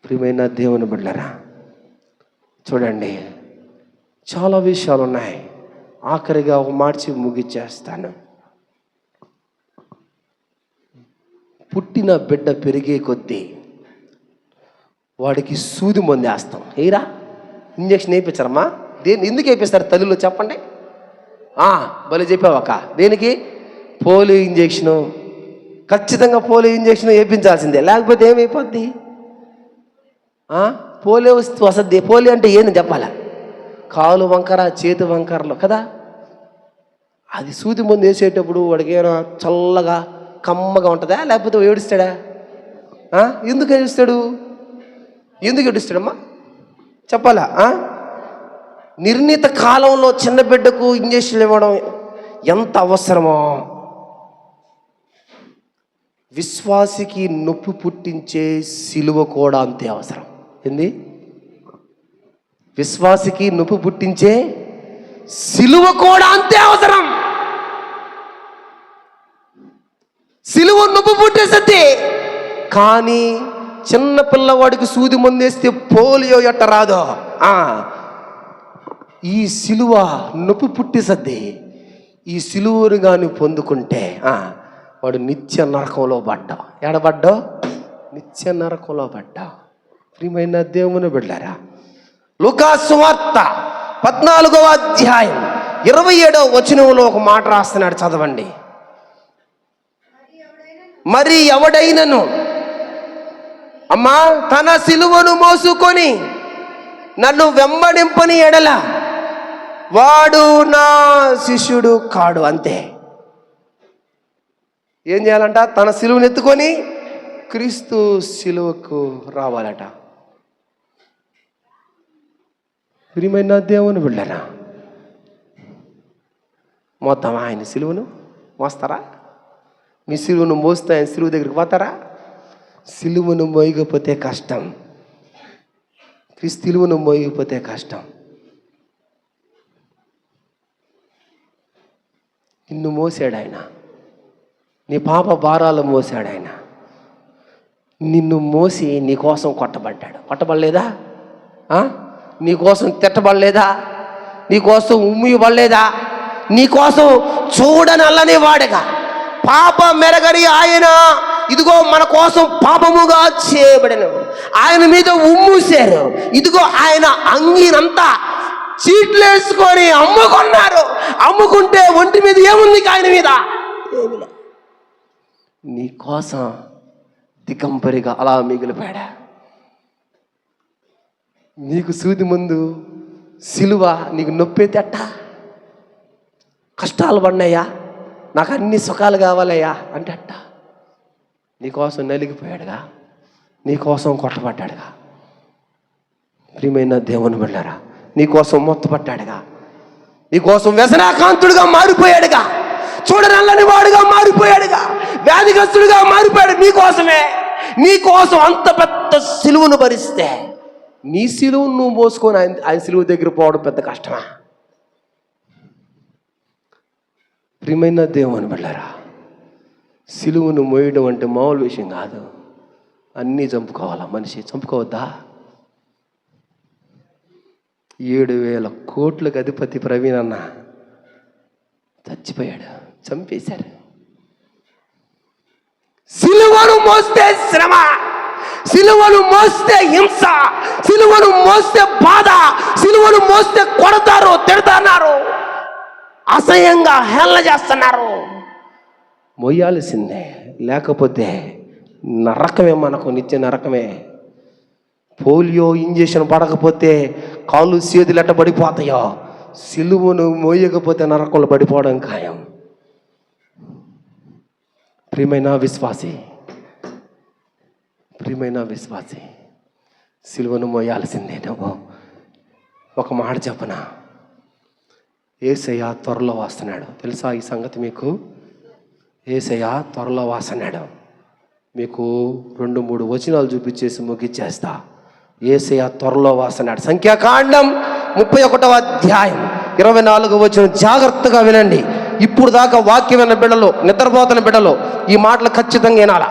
[SPEAKER 1] ప్రియమైన దేవుని బిడ్డలారా, చూడండి, చాలా విషయాలు ఉన్నాయి. ఆఖరిగా ఒక మార్చి ముగిచ్చేస్తాను. పుట్టిన బిడ్డ పెరిగే కొద్దీ వాడికి సూది మందు వేస్తాం. ఏరా ఇంజక్షన్ వేయించారమ్మా? ఎందుకు వేయిస్తారు తల్లిలో చెప్పండి? భలే చెప్పావక్క. దేనికి? Polio injection. ఖచ్చితంగా పోలియో ఇంజక్షన్ వేయించాల్సిందే, లేకపోతే ఏమైపోద్ది? పోలియో వసద్ది. పోలియో అంటే ఏంది చెప్పాలా? కాలు వంకర, చేతి వంకరలు కదా. అది సూది మందు వేసేటప్పుడు వాడికి ఏమైనా చల్లగా కమ్మగా ఉంటుందా, లేకపోతే ఏడుస్తాడా? ఎందుకు ఏడుస్తాడమ్మా చెప్పాలా? నిర్ణీత కాలంలో చిన్న బిడ్డకు ఇంజక్షన్లు ఇవ్వడం ఎంత అవసరమో, విశ్వాసికి నొప్పి పుట్టించే సిలువ కూడా అంతే అవసరం. ఏంది? విశ్వాసికి నొప్పి పుట్టించే సిలువ కూడా అంతే అవసరం. సిలువ నొప్పి పుట్టేసతే, కానీ చిన్న పిల్లవాడికి సూది మందేస్తే పోలియో ఎట్ట రాదో, ఈ సిలువ నొప్పి పుట్టేసద్ది. ఈ సిలువను కానీ పొందుకుంటే వాడు నిత్య నరకంలో పడ్డా. ఎడబడ్డా? నిత్య నరకంలో పడ్డా. ప్రియమైన దేవుని బిడ్డలారా, లూకా సువార్త 14వ అధ్యాయం 27వ వచనంలో ఒక మాట రాస్తున్నాడు, చదవండి. మరి ఎవడైనను అమ్మా తన సిలువను మోసుకొని నన్ను వెంబడింపని ఎడల వాడు నా శిష్యుడు కాడు. అంతే. ఏం చేయాలంట? తన సిలువను ఎత్తుకొని క్రీస్తు సిలువకు రావాలట. ప్రియమైన దేవుని బిడ్డలారా, మొత్తం ఆయన సిలువను మోస్తారా? మీ సిలువను మోస్తే ఆయన సిలువ దగ్గరికి పోతారా? సిలువను మోయకపోతే కష్టం. క్రీస్తు సిలువను మోయకపోతే కష్టం. నిన్ను మోసాడు ఆయన. నీ పాప భారాలు మోసాడు ఆయన. నిన్ను మోసి నీకోసం కొట్టబడలేదా? నీకోసం తిట్టబడలేదా? నీకోసం ఉమ్మియబడలేదా? నీకోసం చూడనల్లని వాడగా పాప మెరగడి ఆయన ఇదిగో మన కోసం పాపముగా చేయబడిన ఆయన మీద ఉమ్మూసారు. ఇదిగో ఆయన అంగీనంతా చీట్లేసుకొని అమ్ముకున్నారు. అమ్ముకుంటే ఒంటి మీద ఏముంది? ఆయన మీద ఏమిలే. నీ కోసం దిగంబరిగా అలా మిగిలిపోయాడా. నీకు సూది ముందు సిలువ నీకు నొప్పి తెట్ట, కష్టాలు పడినాయా, నాకు అన్ని సుఖాలు కావాలయ్యా అంటే అట్ట నీకోసం నలిగిపోయాడుగా, నీకోసం కొట్టబడ్డాడుగా. ప్రియమైన దేవుని బిడ్డలారా, నీకోసం మొత్తపడ్డాడుగా, నీకోసం వ్యసనాకాంతుడుగా మారిపోయాడుగా, చూడనల్లని వాడుగా మారిపోయాడుగా, వ్యాధిగ్రస్తుడుగా మారిపోయాడు నీకోసమే. నీకోసం అంత పెద్ద సిలువను భరిస్తే నీ సిలువను నువ్వు మోసుకొని ఆయన సిలువ దగ్గర పోవడం పెద్ద కష్టమా? ప్రియమైన దేవుని బిడ్డలారా, సిలువను మోయడం అంటే మామూలు విషయం కాదు. అన్నీ చంపుకోవాలా మనిషి. చంపుకోవద్దా? 7,000 కోట్లకు అధిపతి ప్రవీణ్ అన్న చచ్చిపోయాడు, చంపేశారు. సిలువను మోస్తే శ్రమ, సిలువను మోస్తే హింస, సిలువను మోస్తే బాధ, సిలువను మోస్తే కొడతారు, తిడతారు, అసహ్యంగా హేళన చేస్తున్నారు. మోయాల్సిందే, లేకపోతే నరకమే, మనకు నిత్య నరకమే. పోలియో ఇంజెక్షన్ పడకపోతే కాళ్ళు చేతులు ఎట్ట పడిపోతాయో, సిలువను మోయకపోతే నరకంలో పడిపోవడం ఖాయం. ప్రియమైన విశ్వాసి, ప్రియమైన విశ్వాసి, సిలువను మోయాల్సిందే నువ్వు. ఒక మాట చెప్పనా, యేసయ్య త్వరలో వస్తున్నాడు. తెలుసా ఈ సంగతి మీకు? యేసయ్య త్వరలో వస్తున్నాడు. మీకు 2-3 వచనాలు చూపించేసి ముగిచ్చేస్తా. యేసయ్య త్వరలో వస్తున్నాడు. సంఖ్యాకాండం 31వ అధ్యాయం 24వ వచనం జాగ్రత్తగా వినండి. ఇప్పుడు దాకా వాక్యం విన్న బిడ్డలు, నిద్రపోతున్న బిడ్డలు ఈ మాటలు ఖచ్చితంగా వినాలా.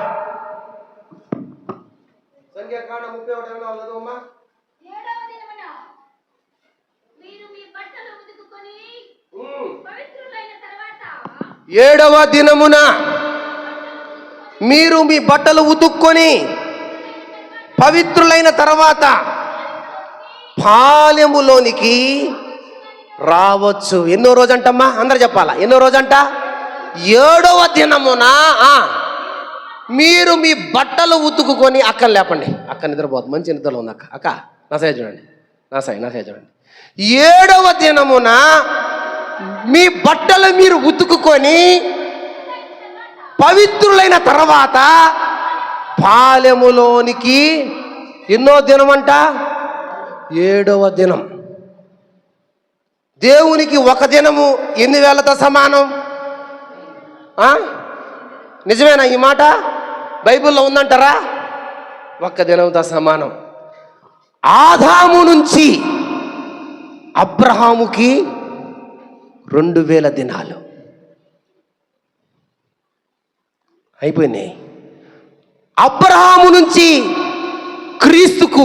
[SPEAKER 1] సంఖ్యాకాండం 31:24. ఏడవ దినమున మీరు మీ బట్టలు ఉతుక్కొని పవిత్రులైన తర్వాత పాలెములోనికి రావచ్చు. ఎన్నో రోజంటమ్మా? అందరు చెప్పాలా, ఎన్నో రోజంట? 7వ దినమున మీరు మీ బట్టలు ఉతుకుకొని, అక్క లేపండి, అక్క నిద్రపోతుంది, మంచి నిద్రలో ఉంది అక్క. అక్క నా సైడ్ చూడండి, నా సైడ్ చూడండి. 7వ దినమున మీ బట్టలు మీరు ఉతుకుకొని పవిత్రులైన తర్వాత పాలెములోనికి, ఎన్నో దినమంట? 7వ దినం. దేవునికి ఒక దినము ఎన్ని వేలతో సమానం? నిజమేనా ఈ మాట? బైబిల్లో ఉందంటారా? ఒక్క దినంతో సమానం. ఆదాము నుంచి అబ్రహాముకి 2000 దినాలు అయిపోయినాయి. అబ్రహాము నుంచి క్రీస్తుకు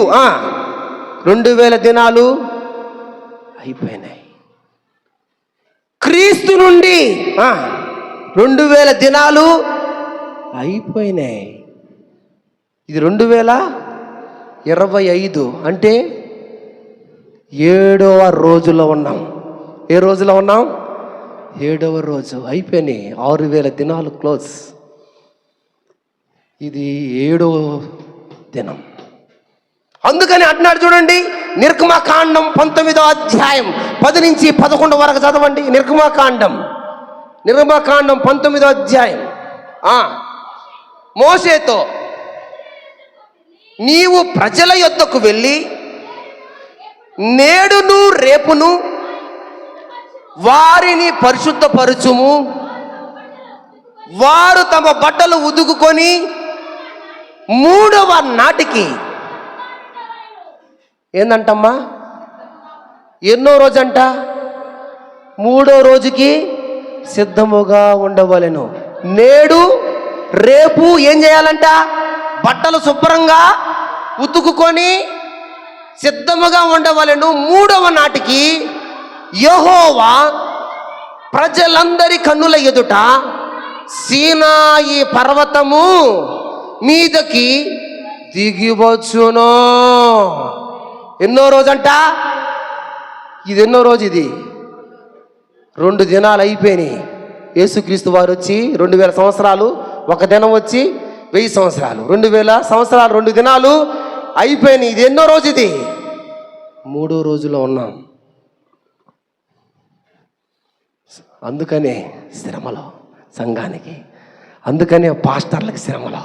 [SPEAKER 1] 2000 దినాలు అయిపోయినాయి. క్రీస్తు నుండి 2000 దినాలు అయిపోయినాయి. ఇది 2025, అంటే 7వ రోజులో ఉన్నాం. ఏ రోజులో ఉన్నాం? 7వ రోజు. అయిపోయినాయి 6000 దినాలు క్లోజ్. ఇది 7వ దినం. అందుకని అంటున్నాడు చూడండి, నిర్గమకాండం 19వ అధ్యాయం 10 నుంచి 11 వరకు చదవండి. నిర్గమకాండం 19వ అధ్యాయం. మోషేతో నీవు ప్రజల యొద్దకు వెళ్ళి నేడును రేపును వారిని పరిశుద్ధపరచుము, వారు తమ బట్టలు ఉతుకుకొని 3వ నాటికి, ఏందంటమ్మా, ఎన్నో రోజంట? 3వ రోజుకి సిద్ధముగా ఉండవలెను. నేడు రేపు ఏం చేయాలంట? బట్టలు శుభ్రంగా ఉతుకుకొని సిద్ధముగా ఉండవలెను. 3వ నాటికి యెహోవా ప్రజలందరి కన్నుల ఎదుట సీనాయి పర్వతము మీదకి దిగివచ్చును. ఎన్నో రోజంట? ఇది ఎన్నో రోజు? ఇది 2 దినాలు అయిపోయినాయి. యేసుక్రీస్తు వారు వచ్చి 2000 సంవత్సరాలు, ఒక దినం వచ్చి 1000 సంవత్సరాలు, 2000 సంవత్సరాలు, 2 దినాలు అయిపోయినాయి. ఇది ఎన్నో రోజు? ఇది 3వ రోజులో ఉన్నాం. అందుకనే శ్రమలో సంఘానికి, అందుకనే పాస్టర్లకు శ్రమలో,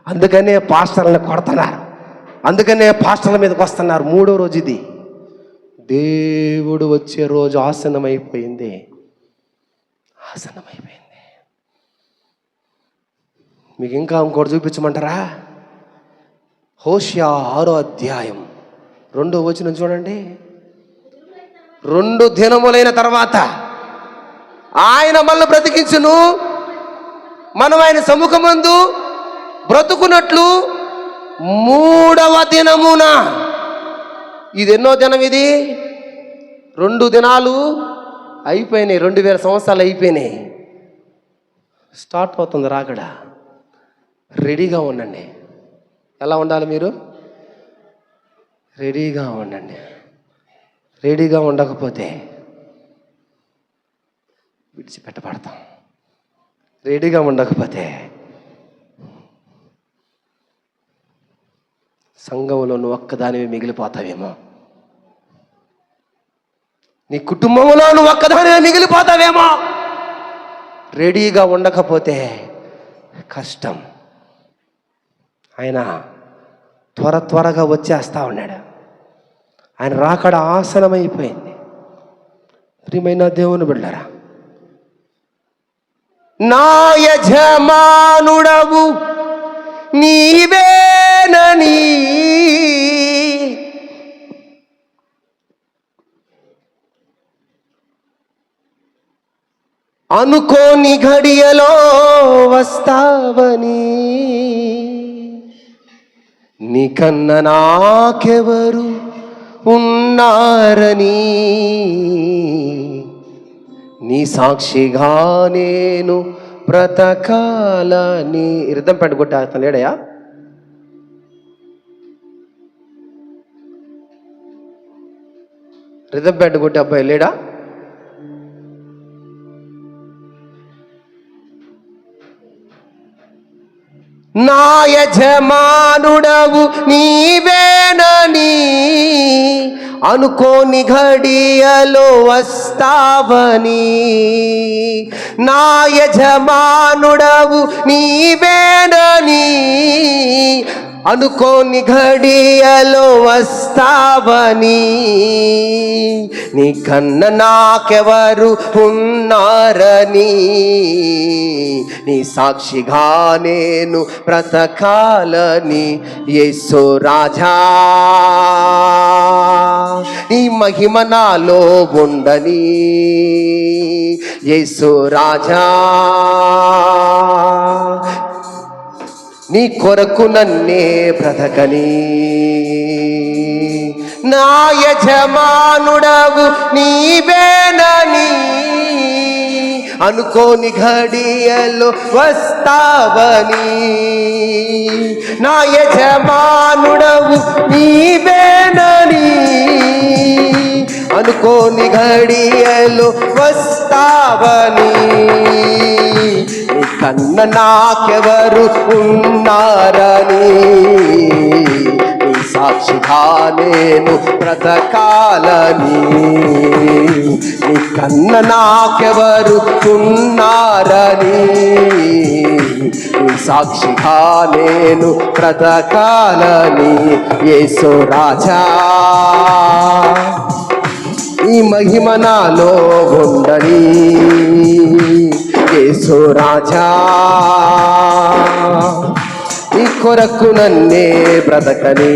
[SPEAKER 1] అందుకనే పాస్టర్లను కొడుతున్నారు, అందుకనే పాస్టర్ల మీదకి వస్తున్నారు. 3వ రోజు ఇది. దేవుడు వచ్చే రోజు ఆసన్నమైపోయింది, ఆసన్నమైపోయింది. మీకు ఇంకా ఇంకోటి చూపించమంటారా? హోషేయ 6వ అధ్యాయం 2వ వచనం చూడండి. 2 దినములైన తర్వాత ఆయన మళ్ళీ బ్రతికించును, మనం ఆయన సముఖమందు బ్రతుకున్నట్లు 3వ దినమున. ఇది ఎన్నో దినం? ఇది 2 దినాలు అయిపోయినాయి. 2000 సంవత్సరాలు అయిపోయినాయి. స్టార్ట్ అవుతుంది రాకడ. రెడీగా ఉండండి. ఎలా ఉండాలి? మీరు రెడీగా ఉండండి. రెడీగా ఉండకపోతే విడిచిపెట్టబడతాం. రెడీగా ఉండకపోతే సంఘంలో నువ్వు ఒక్కదానివి మిగిలిపోతావేమో. నీ కుటుంబంలో నువ్వు ఒక్కదానివే మిగిలిపోతావేమో. రెడీగా ఉండకపోతే కష్టం. ఆయన త్వరగా వచ్చేస్తా ఉన్నాడు. ఆయన రాకడ ఆసనమైపోయింది. ప్రియమైన దేవుని బిడ్డలారా, నా యజమానుడవు నీవేనని అనుకోని ఘడియలో వస్తావని, నీకన్నా నాకెవరు ఉన్నారని, నీ సాక్షిగా నేను బ్రతకాలని. రిధం పెంట కొట్టే అతను లేడయా? రిధం పెంట కొట్టే అబ్బాయి లేడా? నా యజమానుడవు నీవేనని అనుకోని ఘడియలో వస్తావని, నా యజమానుడవు నీవేనని అనుకోని ఘడియలో వస్తావని, నీకన్నా నాకెవరు ఉన్నారని, నీ సాక్షిగా నేను బ్రతకాలని. యేసు రాజా నీ మహిమ నాలో ఉండని, యేసు రాజా నీ కొరకు నన్నే బ్రతకని, నా యజమానుడవు నీవేనని అనుకోని ఘడియలో వస్తావని, నా యజమానుడవు నీవేనని అనుకోని ఘడియలో వస్తావని, నీకన్నా నాకెవరు ఉన్నారని, నీ సాక్షిగా నేను బ్రతకాలని, నీకన్నా నాకెవరు ఉన్నారని, నీ సాక్షిగా నేను బ్రతకాలని. యేసు రాజా ఈ మహిమ నాలో ఉండని, యేసు రాజా నీ కొరకు నన్నే బ్రతకని.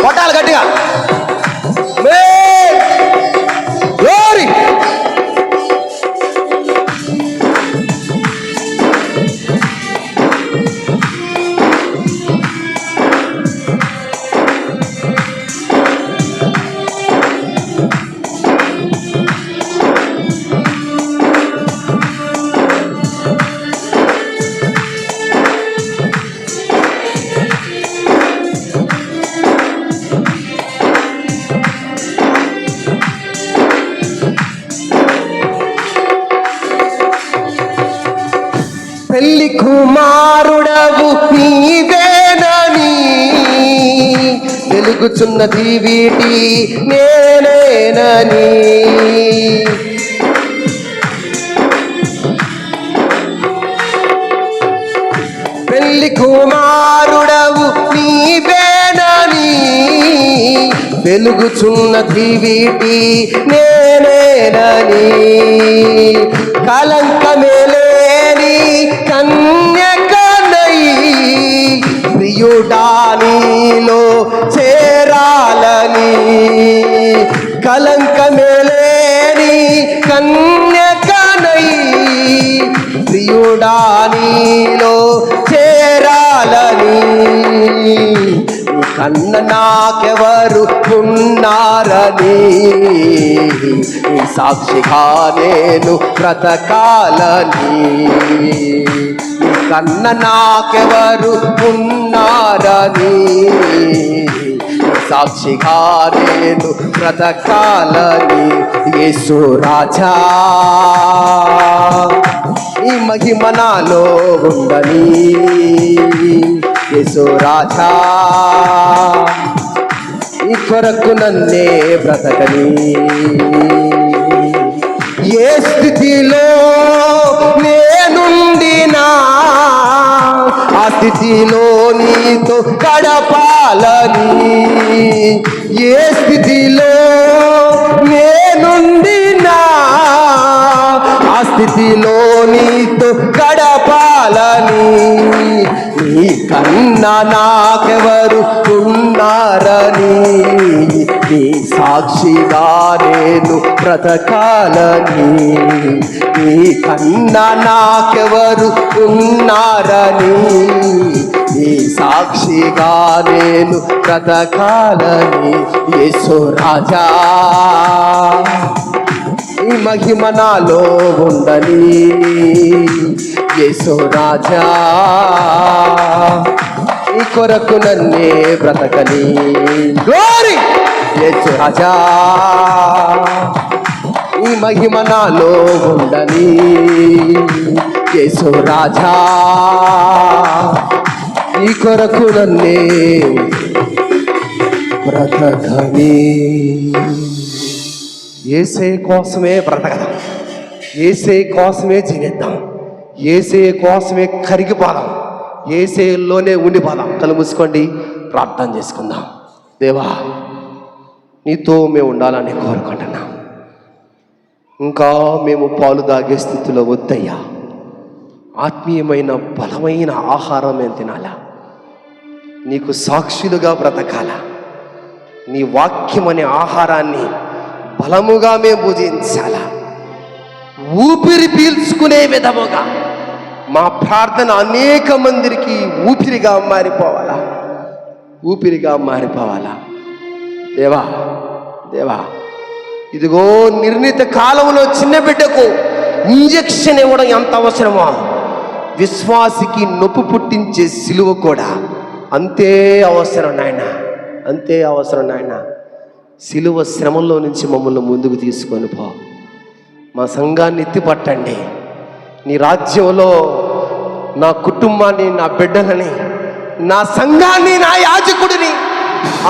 [SPEAKER 1] కొట్టాలి గట్టిగా. పెళ్లి కుమారుడవు నీవేనని వెలుగుచున్నది వీటి నేనేనని, పెళ్లి కుమారుడవు నీవేనని వెలుగుచున్నది వీటి నేనేనని, కలంకమేలేని కన్యకనై ప్రియుడా నీలో చేరాలని, కలంకమేలేని కన్యకనై ప్రియుడా ప్రియుడా నీలో చేరాలని, నీ కన్న నాకెవరు ఉన్నారని, నీ సాక్షిగా నేను బ్రతకాలని, నీ కన్న నాకెవరు ఉన్నారని, సాక్షిగా నేను బ్రతకాలని. యేసు రాజా ఈ మహిమ నాలో ఉండని, యేసు రాజా ఈ కొరకు నన్నే బ్రతకని. ఏ స్థితిలో నేనుండినా ఆ స్థితిలో నీతో గడపాలని, ఏ స్థితిలో నేనుండినా ఆ స్థితిలో నీతో గడపాలని, నీ కన్నా నాకెవరు ఉన్నారని, నీ సాక్షిగా నేను బ్రతకాలని, నీ కన్నా నాకెవరు ఉన్నారని, నీ సాక్షిగా నేను బ్రతకాలని. యేసు రాజా ఈ మహిమ నాలో ఉండని, యేసు రాజా ఈ కొరకు నన్నే బ్రతకని. గ్లోరీ యేసు రాజా ఈ మహిమ నాలో ఉండని, యేసు రాజా ఈ కొరకు నన్నే బ్రతకని. యేసే కోసమే బ్రతకదాం, యేసే కోసమే జీవిద్దాం, యేసే కోసమే కరిగిపోదాం, యేసేలోనే ఉండిపోదాం. కళ్ళు మూసుకోండి, ప్రార్థన చేసుకుందాం. దేవా, నీతో మేము ఉండాలని కోరుకుంటున్నాం. ఇంకా మేము పాలు తాగే స్థితిలో వద్దయ్యా. ఆత్మీయమైన బలమైన ఆహారం మేము తినాలా, నీకు సాక్షులుగా బ్రతకాల, నీ వాక్యం అనే ఆహారాన్ని బలముగా మేము భుజించాలా, ఊపిరి పీల్చుకునే విధముగా మా ప్రార్థన అనేక మందికి ఊపిరిగా మారిపోవాలా, ఊపిరిగా మారిపోవాలా. దేవా దేవా, ఇదిగో నిర్ణీత కాలంలో చిన్న బిడ్డకు ఇంజెక్షన్ ఇవ్వడం ఎంత అవసరమో, విశ్వాసికి నొప్పి పుట్టించే సిలువ కూడా అంతే అవసరం నాయన, అంతే అవసరం నాయన. సిలువ శ్రమంలో నుంచి మమ్మల్ని ముందుకు తీసుకొని పో, మా సంఘాన్ని ఎత్తిపట్టండి. నీ రాజ్యంలో నా కుటుంబాన్ని, నా బిడ్డలని, నా సంఘాన్ని, నా యాజకుడిని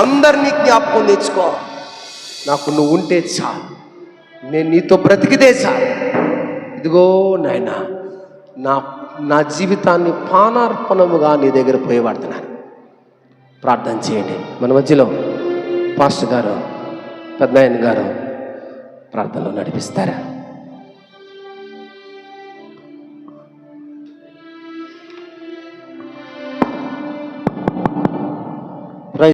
[SPEAKER 1] అందరినీ జ్ఞాపకం తెచ్చుకో. నాకు నువ్వు ఉంటే చాలు, నేను నీతో బ్రతికితే చాలు. ఇదిగో నాయన, నా జీవితాన్ని పానార్పణముగా నీ దగ్గర పోయబడుతున్నాను. ప్రార్థన చేయండి. మన మధ్యలో పాస్టర్ గారు, పెద్దనాయన గారు ప్రార్థనలో నడిపిస్తారా?